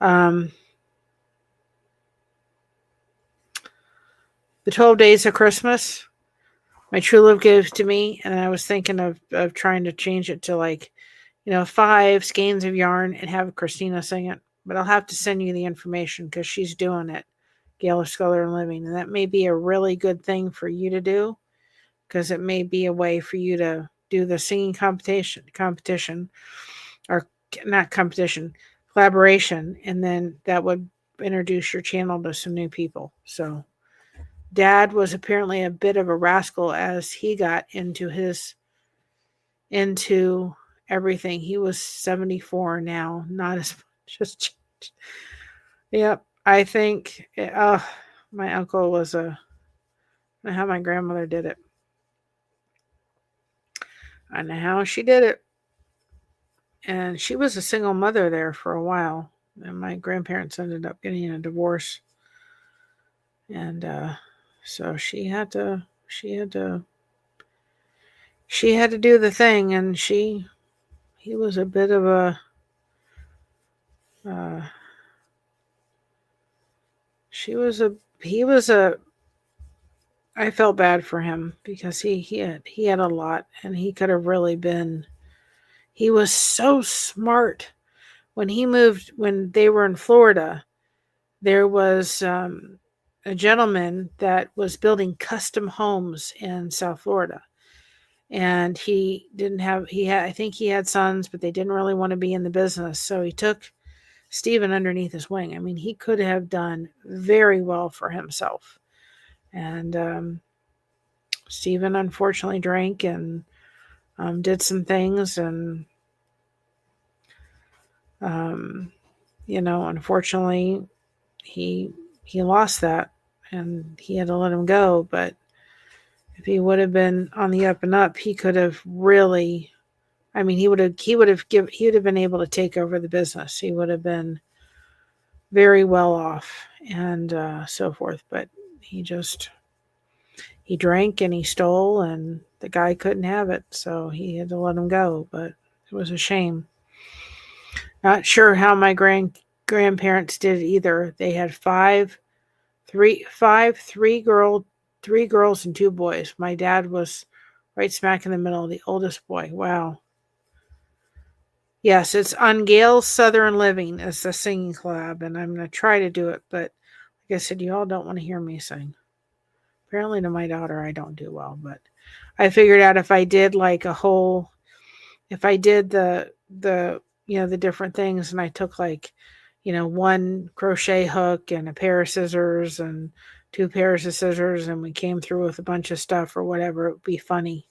S2: The 12 Days of Christmas. My true love gave to me, and I was thinking of trying to change it to 5 skeins of yarn and have Christina sing it. But I'll have to send you the information, because she's doing it, Gail Southern Living, and that may be a really good thing for you to do, because it may be a way for you to do the singing competition, or not competition, collaboration, and then that would introduce your channel to some new people. So Dad was apparently a bit of a rascal as he got into everything. He was 74 now, not as much. Yep, I think my uncle was I know how my grandmother did it. I know how she did it. And she was a single mother there for a while. And my grandparents ended up getting a divorce. And so she had to do the thing, and he was a bit of a I felt bad for him, because he had a lot, and he could have really been. He was so smart. When they were in Florida, there was a gentleman that was building custom homes in South Florida. And I think he had sons, but they didn't really want to be in the business. So he took Stephen underneath his wing. I mean, he could have done very well for himself. And Stephen unfortunately drank and did some things, and unfortunately he lost that, and he had to let him go. But if he would have been on the up and up, he could have really, he would have been able to take over the business. He would have been very well off, and so forth. But he drank and he stole, and the guy couldn't have it, so he had to let him go. But it was a shame. Not sure how my grandparents did it either. They had three girls and 2 boys. My dad was right smack in the middle, the oldest boy. Wow. Yes, it's on Gail's Southern Living. It's a singing collab, and I'm going to try to do it. But like I said, you all don't want to hear me sing. Apparently to my daughter, I don't do well. But I figured out if I did like if I did the the different things, and I took like, 1 crochet hook and a pair of scissors and 2 pairs of scissors, and we came through with a bunch of stuff or whatever, it would be funny.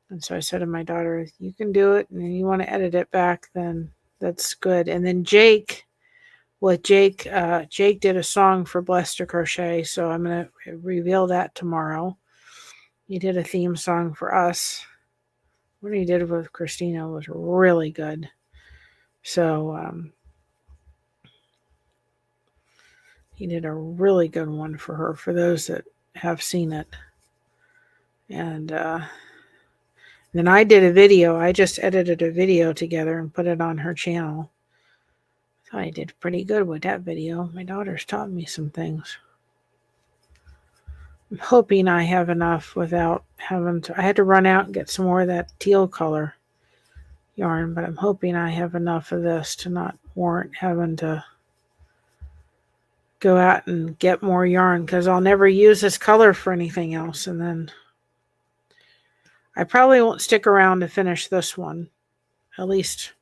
S2: And so I said to my daughter, you can do it, and you want to edit it back, then that's good. And then Jake did a song for Blessed to Crochet, so I'm going to reveal that tomorrow. He did a theme song for us. What he did with Christina was really good. So he did a really good one for her, for those that have seen it. And then I did a video. I just edited a video together and put it on her channel. So I did pretty good with that video. My daughter's taught me some things. I'm hoping I have enough without having to. I had to run out and get some more of that teal color yarn, but I'm hoping I have enough of this to not warrant having to go out and get more yarn, because I'll never use this color for anything else. And then I probably won't stick around to finish this one, at least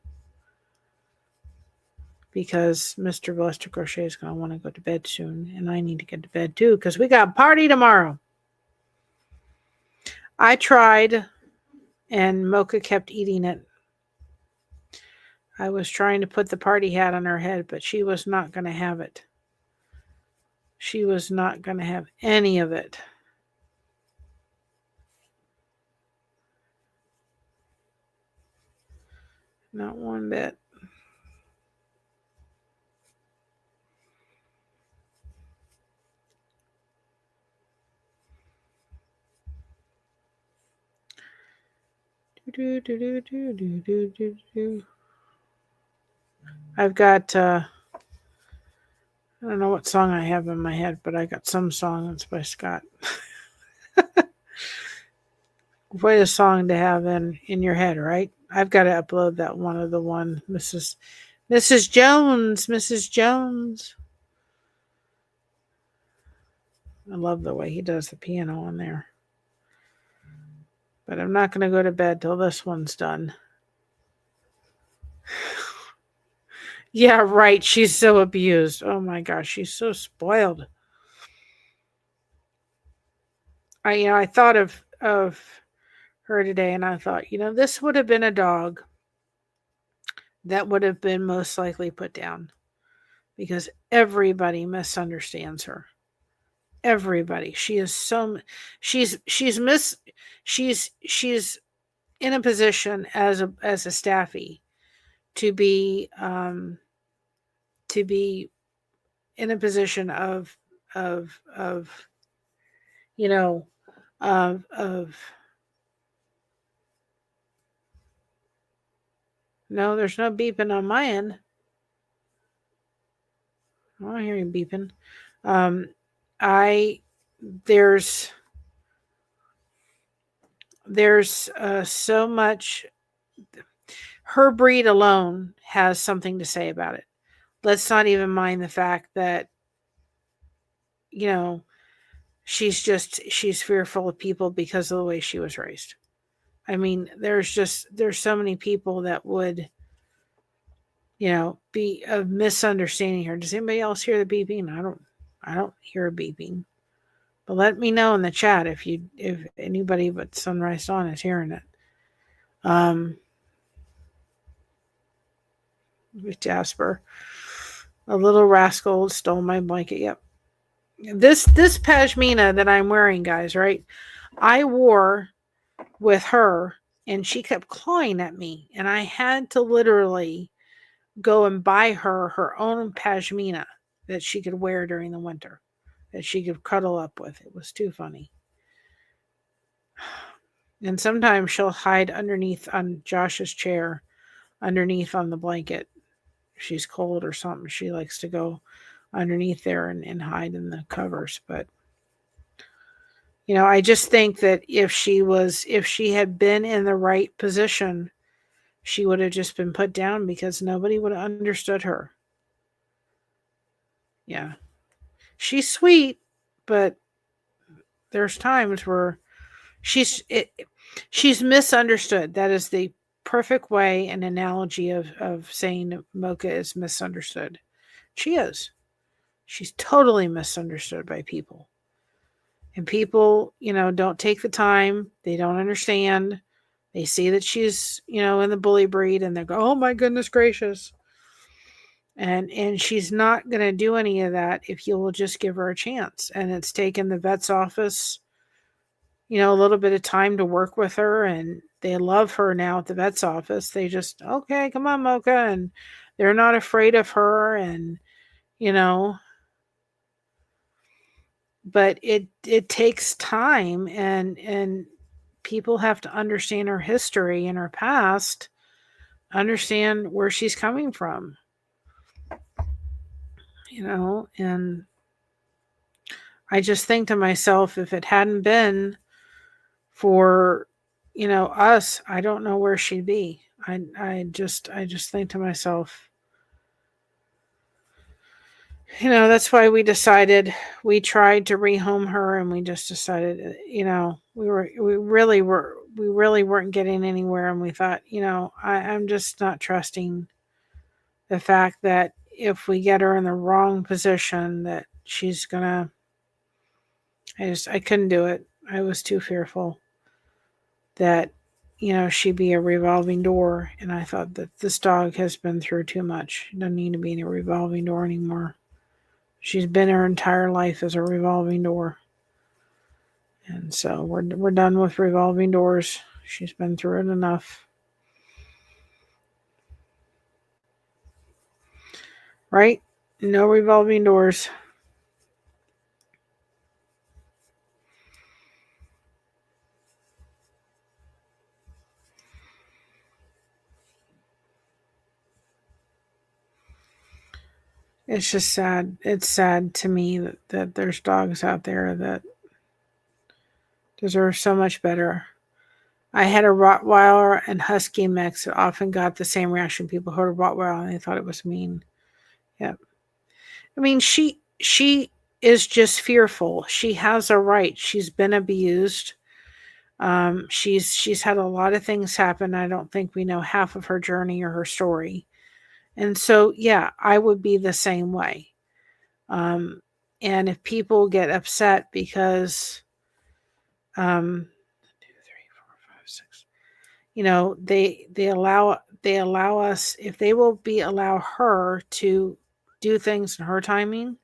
S2: because Mr. Blessed to Crochet is going to want to go to bed soon, and I need to get to bed too, because we got a party tomorrow. I tried, and Mocha kept eating it. I was trying to put the party hat on her head, but she was not going to have it. She was not going to have any of it. Not one bit. I've got, I don't know what song I have in my head, but I got some song that's by Scott. Quite a song to have in your head, right? I've got to upload that one, Mrs. Jones. I love the way he does the piano on there. But I'm not going to go to bed till this one's done. Yeah, right. She's so abused. Oh my gosh, she's so spoiled. I thought of her today, and I thought, this would have been a dog that would have been most likely put down, because everybody misunderstands her. Everybody. She is she's in a position as a staffy to be in a position of no, there's no beeping on my end. I don't hear you beeping. There's so much. Her breed alone has something to say about it. Let's not even mind the fact that, she's fearful of people because of the way she was raised. I mean, there's so many people that would, be a misunderstanding here. Does anybody else hear the beeping? I don't hear a beeping. But let me know in the chat if anybody but Sunrise Dawn is hearing it. Jasper, a little rascal stole my blanket. Yep. This pashmina that I'm wearing, guys, right? I wore with her, and she kept clawing at me, and I had to literally go and buy her own pashmina that she could wear during the winter, that she could cuddle up with. It was too funny. And sometimes she'll hide underneath on Josh's chair, underneath on the blanket. she's cold or something, she likes to go underneath there and hide in the covers. But I just think that if she had been in the right position, she would have just been put down because nobody would have understood her. Yeah. She's sweet, but there's times where she's misunderstood. That is the perfect way and analogy of saying Mocha is misunderstood. She is. She's totally misunderstood by people. And people, don't take the time. They don't understand. They see that she's, in the bully breed and they go, oh my goodness gracious. And she's not going to do any of that if you will just give her a chance. And it's taken the vet's office, a little bit of time to work with her, and they love her now at the vet's office. They just, okay, come on, Mocha. And they're not afraid of her. And, but it takes time, and people have to understand her history and her past, understand where she's coming from, and I just think to myself, if it hadn't been for, us, I don't know where she'd be. I just think to myself, that's why we tried to rehome her, and we just decided, we really weren't getting anywhere. And we thought, I'm just not trusting the fact that if we get her in the wrong position, that she's gonna, I couldn't do it. I was too fearful that, she'd be a revolving door. And I thought that this dog has been through too much. She doesn't need to be in a revolving door anymore. She's been her entire life as a revolving door. And so we're done with revolving doors. She's been through it enough. Right? No revolving doors. It's just sad. It's sad to me that there's dogs out there that deserve so much better. I had a Rottweiler and Husky mix that often got the same reaction. People heard of Rottweiler and they thought it was mean. Yep. I mean, she is just fearful. She has a right. She's been abused. She's had a lot of things happen. I don't think we know half of her journey or her story. And so, yeah, I would be the same way. And if people get upset because, 2, 3, 4, 5, 6, they allow us, if they will allow her to do things in her timing,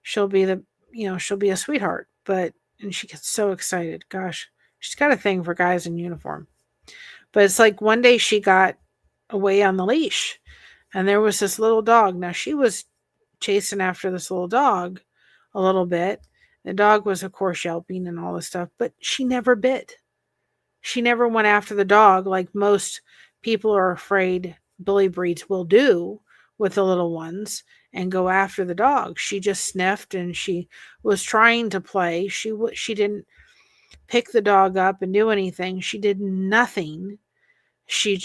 S2: she'll be a sweetheart. And she gets so excited. Gosh, she's got a thing for guys in uniform. But it's like one day she got away on the leash. And there was this little dog. Now, she was chasing after this little dog a little bit. The dog was, of course, yelping and all this stuff, but she never bit. She never went after the dog like most people are afraid bully breeds will do with the little ones and go after the dog. She just sniffed and she was trying to play. She didn't pick the dog up and do anything. She did nothing. She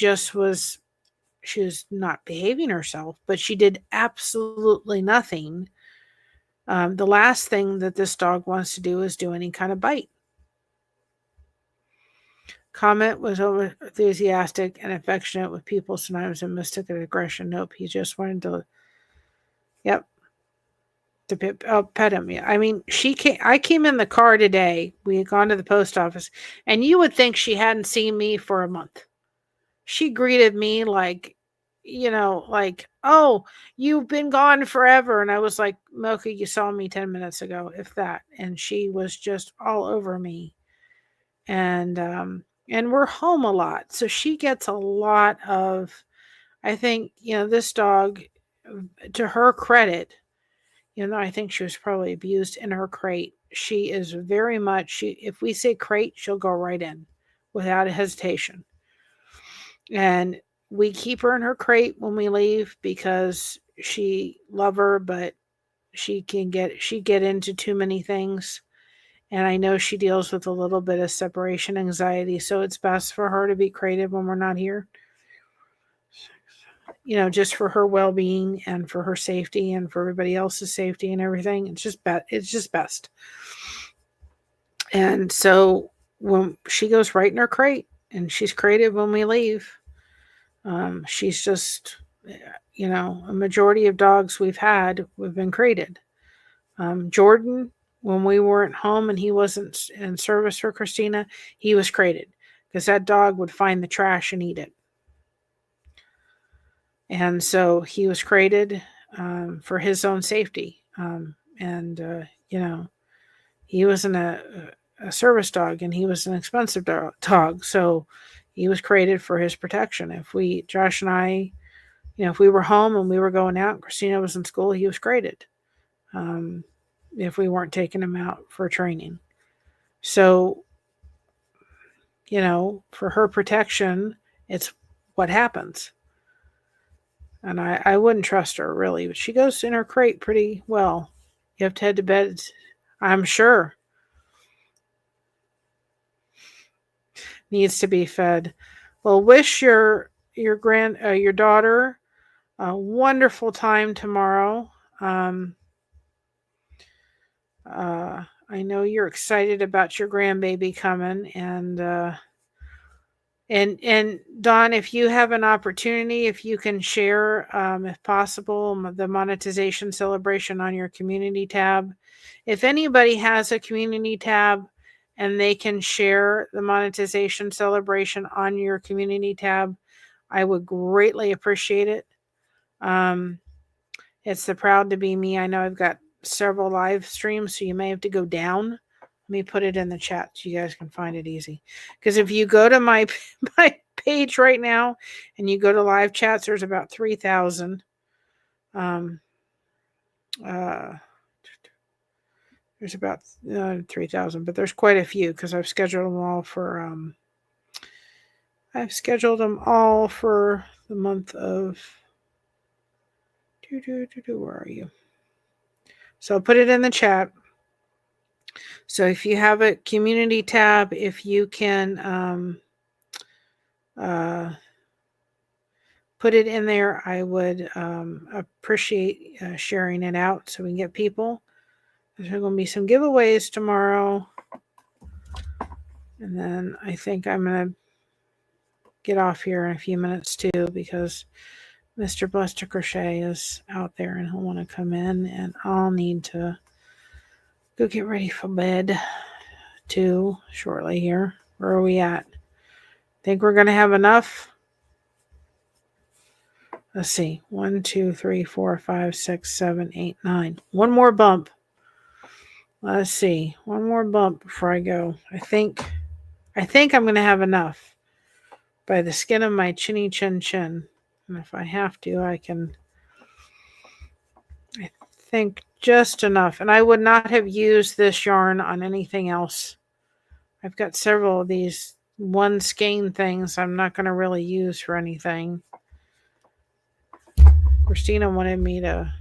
S2: was not behaving herself, but she did absolutely nothing. The last thing that this dog wants to do is do any kind of bite. Comet was over enthusiastic and affectionate with people, sometimes and mistook it aggression. Nope, he just wanted to, pet him. Yeah. I mean, I came in the car today. We had gone to the post office, and you would think she hadn't seen me for a month. She greeted me like, oh, you've been gone forever. And I was like, Mocha, you saw me 10 minutes ago, if that. And she was just all over me. And we're home a lot. So she gets a lot of, I think, this dog, to her credit, I think she was probably abused in her crate. She is very much, if we say crate, she'll go right in without a hesitation. And we keep her in her crate when we leave because she love her, but she get into too many things. And I know she deals with a little bit of separation anxiety, so it's best for her to be crated when we're not here. Just for her well-being and for her safety and for everybody else's safety and everything. It's just best. And so when she goes right in her crate and she's crated when we leave, she's just, a majority of dogs we've been crated. Jordan, when we weren't home and he wasn't in service for Christina, he was crated because that dog would find the trash and eat it. And so he was crated for his own safety. He wasn't a service dog and he was an expensive dog. So he was crated for his protection. Josh and I, if we were home and we were going out and Christina was in school, he was crated. If we weren't taking him out for training. So, for her protection, it's what happens. And I wouldn't trust her, really. But she goes in her crate pretty well. You have to head to bed, I'm sure. Needs to be fed. Well, wish your daughter a wonderful time tomorrow. I know you're excited about your grandbaby coming, and Dawn, if you have an opportunity, if you can share, if possible, the monetization celebration on your community tab. If anybody has a community tab and they can share the monetization celebration on your community tab, I would greatly appreciate it. It's the Proud to Be Me. I know I've got several live streams, so you may have to go down. Let me put it in the chat so you guys can find it easy. Because if you go to my page right now and you go to live chats, there's about 3,000. There's about 3,000, but there's quite a few because I've scheduled them all for the month of where are you? So I'll put it in the chat. So if you have a community tab, if you can put it in there, I would appreciate sharing it out so we can get people. There's going to be some giveaways tomorrow. And then I think I'm going to get off here in a few minutes too because Mr. Buster Crochet is out there and he'll want to come in and I'll need to go get ready for bed too shortly here. Where are we at? Think we're going to have enough? Let's see. 1, 2, 3, 4, 5, 6, 7, 8, 9. One more bump. Let's see. One more bump before I go. I think I'm going to have enough by the skin of my chinny chin chin. And if I have to, I think just enough. And I would not have used this yarn on anything else. I've got several of these one skein things I'm not going to really use for anything. Christina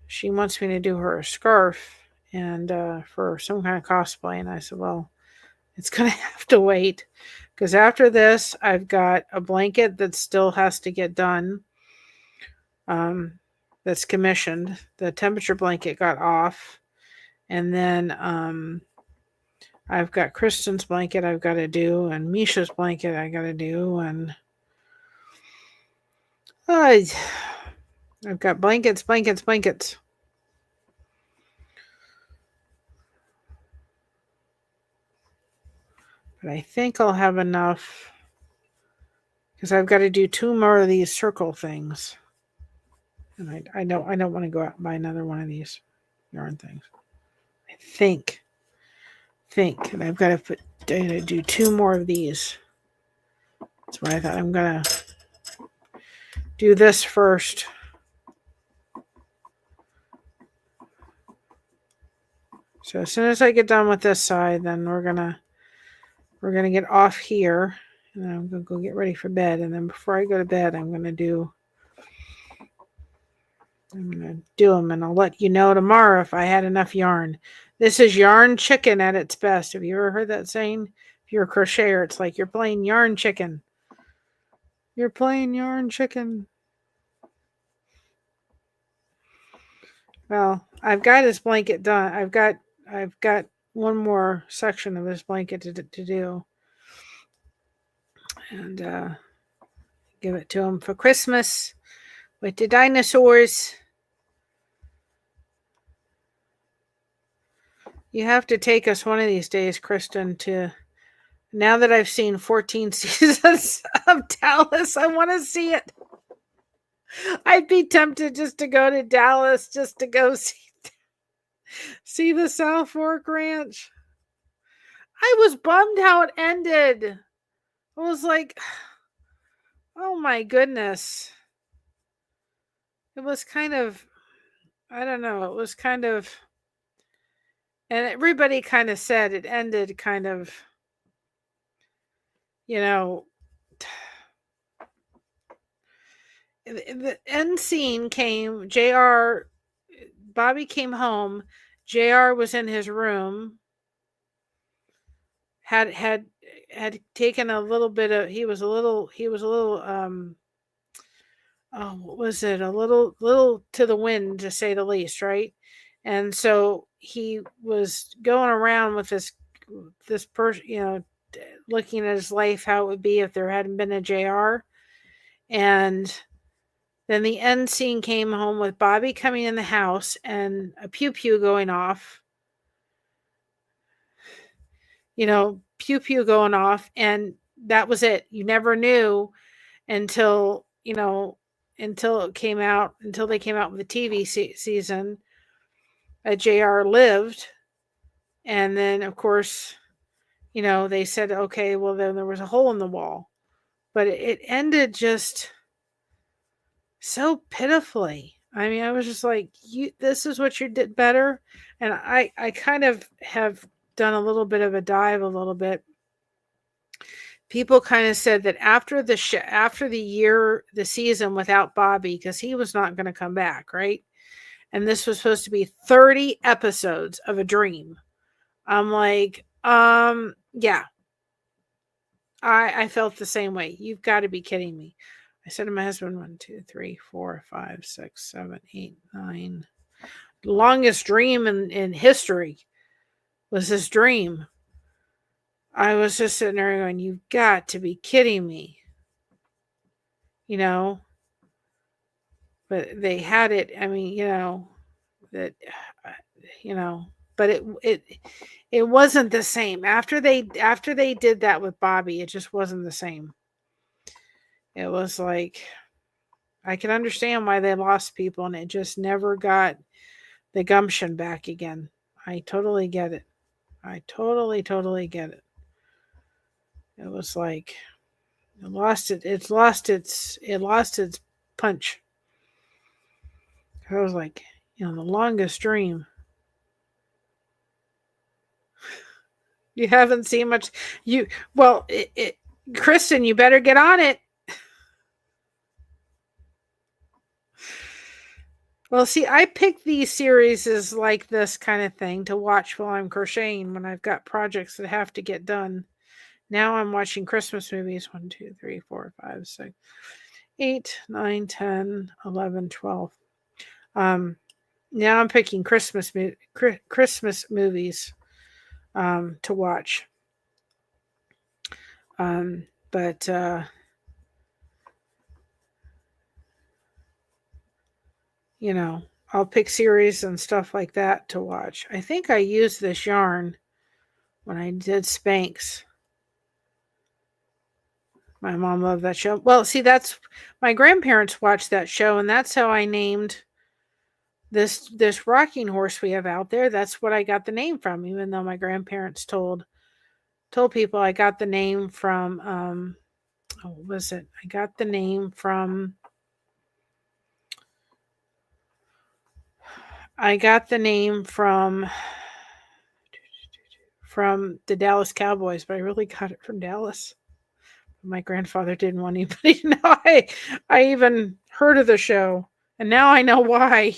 S2: she wants me to do her a scarf and for some kind of cosplay. And I said, well, it's going to have to wait because after this, I've got a blanket that still has to get done. That's commissioned. The temperature blanket got off. And then I've got Kristen's blanket I've got to do and Misha's blanket I got to do. And I've got blankets. But I think I'll have enough because I've got to do 2 more of these circle things. And I don't want to go out and buy another one of these yarn things. I think. And I've got to do 2 more of these. That's why I thought I'm going to do this first. So as soon as I get done with this side, then we're gonna get off here And then I'm going to go get ready for bed. And then before I go to bed, I'm going to do them, and I'll let you know tomorrow if I had enough yarn. This is yarn chicken at its best. Have you ever heard that saying? If you're a crocheter, it's like you're playing yarn chicken. You're playing yarn chicken. Well, I've got his blanket done. I've got one more section of this blanket to do. And give it to him for Christmas with the dinosaurs. You have to take us one of these days, Kristen, to... Now that I've seen 14 seasons of Dallas, I want to see it. I'd be tempted just to go to Dallas just to go see the South Fork Ranch. I was bummed how it ended. I was like, oh my goodness. It was kind of, I don't know, it was kind of, and everybody kind of said it ended kind of, you know, the end scene came, Bobby came home, JR was in his room, had taken a little bit of, he was a little what was it, a little to the wind, to say the least, right? And so he was going around with this person, looking at his life, how it would be if there hadn't been a JR. And then the end scene came home with Bobby coming in the house and a pew pew going off. Pew pew going off, and that was it. You never knew until they came out with the TV season that JR lived. And then, of course, they said, okay, well, then there was a hole in the wall. But it ended just so pitifully. I mean, I was just like, this is what you did better. And I kind of have done a little bit of a dive a little bit. People kind of said that after the season without Bobby, because he was not going to come back, right? And this was supposed to be 30 episodes of a dream. I'm like, yeah. I felt the same way. You've got to be kidding me. I said to my husband, 1, 2, 3, 4, 5, 6, 7, 8, 9. The longest dream in history was this dream. I was just sitting there going, you've got to be kidding me. But they had it. I mean, but it wasn't the same. After they did that with Bobby, it just wasn't the same. It was like, I can understand why they lost people, and it just never got the gumption back again. I totally get it. I totally get it. It was like it lost its punch. I was like, the longest dream. You haven't seen much. Kristen, you better get on it. Well, see, I pick these series as like this kind of thing to watch while I'm crocheting when I've got projects that have to get done. Now I'm watching Christmas movies. 1, 2, 3, 4, 5, 6, 8, 9, 10, 11, 12. Now I'm picking Christmas movies to watch. But I'll pick series and stuff like that to watch. I think I used this yarn when I did Spanx. My mom loved that show. Well, see, that's my grandparents watched that show, and that's how I named this rocking horse we have out there. That's what I got the name from, even though my grandparents told people I got the name from what was it? I got the name from the Dallas Cowboys, but I really got it from Dallas. my grandfather didn't want anybody to know I even heard of the show. And now I know why.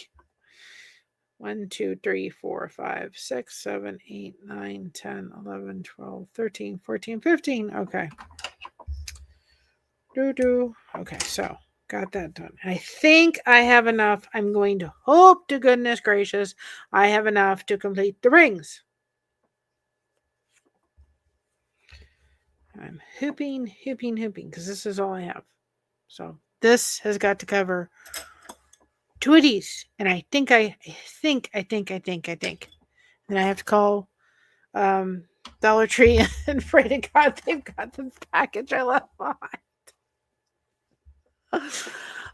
S2: 1, 2, 3, 4, 5, 6, 7, 8, 9, 10, 11, 12, 13, 14, 15. Okay. Okay, so got that done. I think I have enough. I'm going to hope to goodness gracious I have enough to complete the rings. I'm hooping, because this is all I have. So this has got to cover 2 of these. And I think. Then I have to call Dollar Tree and pray to God they've got the package I left behind.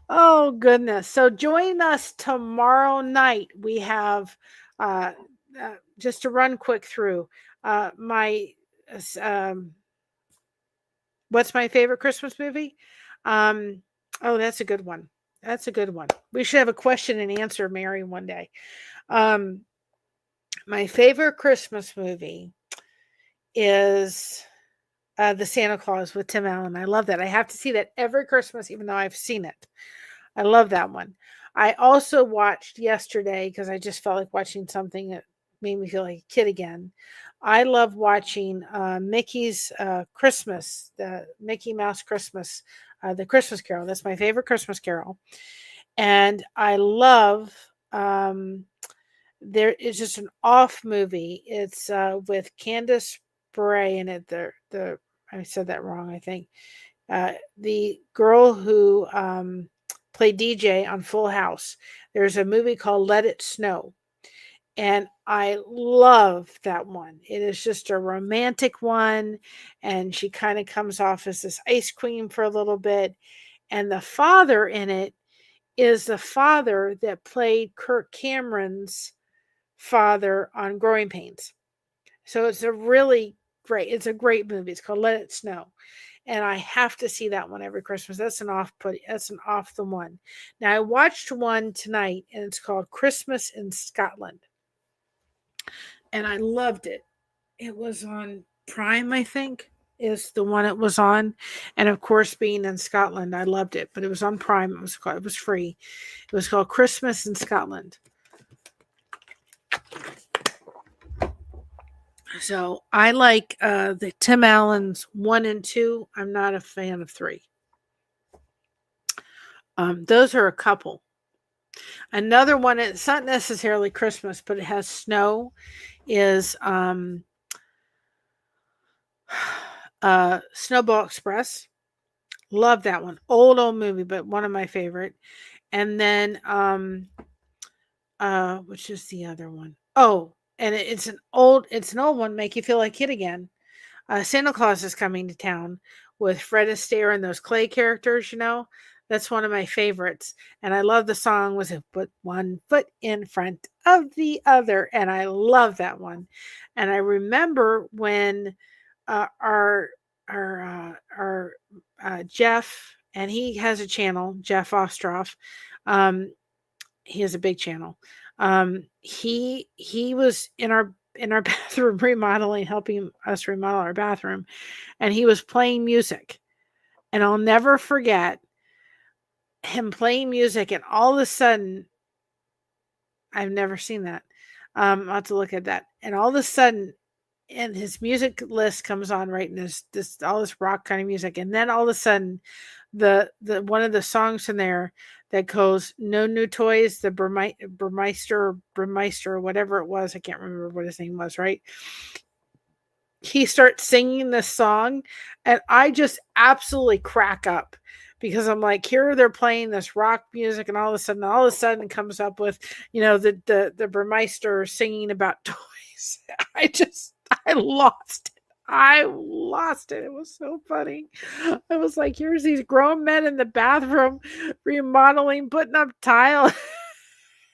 S2: Oh, goodness. So join us tomorrow night. We have, just to run quick through, my, what's my favorite Christmas movie? Oh, that's a good one. We should have a question and answer, Mary, one day. My favorite Christmas movie is The Santa Claus with Tim Allen. I love that. I have to see that every Christmas, even though I've seen it. I love that one. I also watched yesterday, because I just felt like watching something that made me feel like a kid again. I love watching Mickey's Christmas, the Mickey Mouse Christmas, the Christmas Carol. That's my favorite Christmas Carol. And I love, there is just an off movie. It's with Candace Bray in it. I said that wrong, I think. The girl who played DJ on Full House. There's a movie called Let It Snow. And I love that one. It is just a romantic one. And she kind of comes off as this ice queen for a little bit. And the father in it is the father that played Kirk Cameron's father on Growing Pains. So it's a great movie. It's called Let It Snow. And I have to see that one every Christmas. That's an off the one. Now I watched one tonight, and it's called Christmas in Scotland. And I loved it. It was on Prime, I think, is the one it was on. And of course, being in Scotland, I loved it. But it was on Prime. It was free. It was called Christmas in Scotland. So I like the Tim Allen's 1 and 2. I'm not a fan of 3. Those are a couple. Another one, it's not necessarily Christmas, but it has snow, is Snowball Express. Love that one. Old movie, but one of my favorite. And then which is the other one? Oh, and it's an old one, make you feel like a kid again. Santa Claus is Coming to Town with Fred Astaire and those clay characters, That's one of my favorites. And I love the song, was it Put One Foot in Front of the Other? And I love that one. And I remember when our Jeff, and he has a channel, Jeff Ostroff. He has a big channel. He was in our bathroom remodeling, helping us remodel our bathroom, and he was playing music. And I'll never forget him playing music, and all of a sudden, I've never seen that. I'll have to look at that. And all of a sudden, and his music list comes on, right? And there's all this rock kind of music. And then all of a sudden, the one of the songs in there that goes, No New Toys, the Burmeister, whatever it was. I can't remember what his name was, right? He starts singing this song, and I just absolutely crack up, because I'm like, here they're playing this rock music, and all of a sudden it comes up with, the Burmeister singing about toys. I lost it. It was so funny. I was like, here's these grown men in the bathroom remodeling, putting up tile,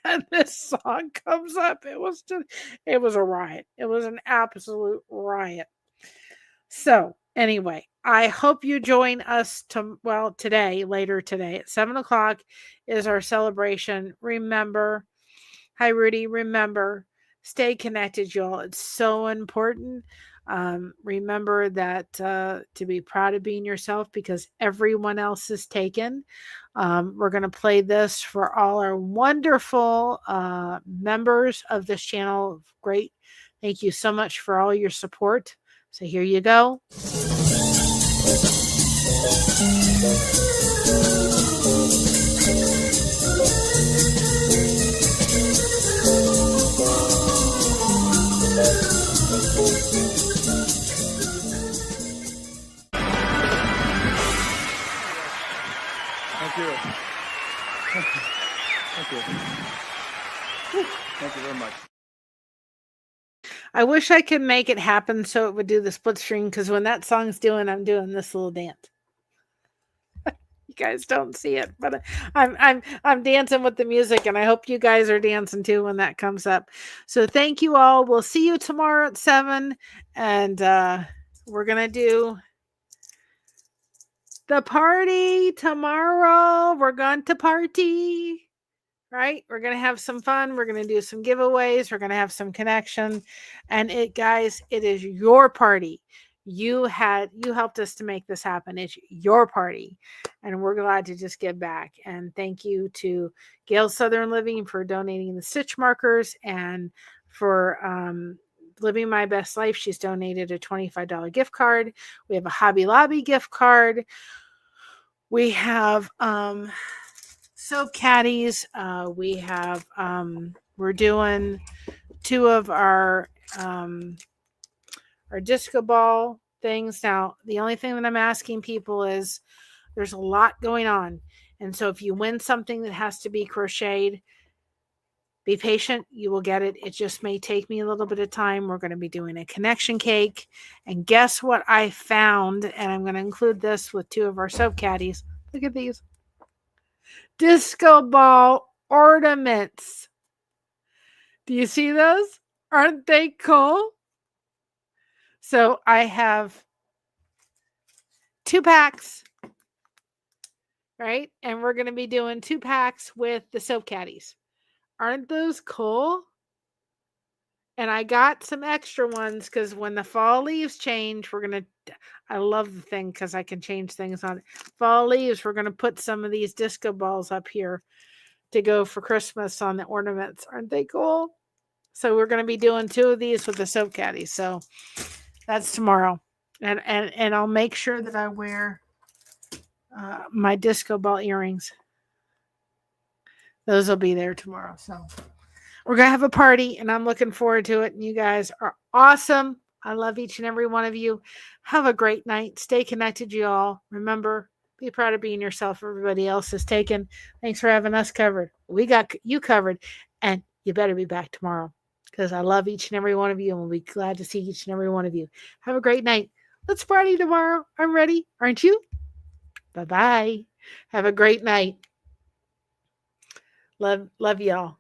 S2: and this song comes up. It was a riot. It was an absolute riot. So anyway, I hope you join us later today at 7:00 is our celebration. Remember, hi Rudy, remember, stay connected, y'all. It's so important. Remember that to be proud of being yourself because everyone else is taken. We're going to play this for all our wonderful members of this channel. Great. Thank you so much for all your support. So here you go.
S3: Thank you. Thank you. Whew. Thank you very much.
S2: I wish I could make it happen so it would do the split screen because when that song's doing, I'm doing this little dance. You guys don't see it, but I'm dancing with the music, and I hope you guys are dancing too when that comes up. So thank you all. We'll see you tomorrow at 7, and we're gonna do the party tomorrow. We're going to party. Right? We're going to have some fun. We're going to do some giveaways. We're going to have some connection. And guys, it is your party. You helped us to make this happen. It's your party. And we're glad to just give back. And thank you to Gail Southern Living for donating the stitch markers and for Living My Best Life. She's donated a $25 gift card. We have a Hobby Lobby gift card. We have Soap Caddies. We have we're doing 2 of our disco ball things. Now, the only thing that I'm asking people is there's a lot going on. And so if you win something that has to be crocheted, be patient, you will get it. It just may take me a little bit of time. We're going to be doing a connection cake. And guess what I found? And I'm going to include this with 2 of our Soap Caddies. Look at these. Disco ball ornaments. Do you see those? Aren't they cool? So I have 2 packs, right? And we're going to be doing 2 packs with the Soap Caddies. Aren't those cool? And I got some extra ones because when the fall leaves change, I love the thing because I can change things on it. Fall leaves, we're going to put some of these disco balls up here to go for Christmas on the ornaments. Aren't they cool? So we're going to be doing 2 of these with the Soap Caddies. So that's tomorrow. And I'll make sure that I wear my disco ball earrings. Those will be there tomorrow. So we're going to have a party, and I'm looking forward to it. And you guys are awesome. I love each and every one of you. Have a great night. Stay connected, you all. Remember, be proud of being yourself. Everybody else is taken. Thanks for having us covered. We got you covered, and you better be back tomorrow because I love each and every one of you, and we'll be glad to see each and every one of you. Have a great night. Let's party tomorrow. I'm ready. Aren't you? Bye-bye. Have a great night. Love y'all.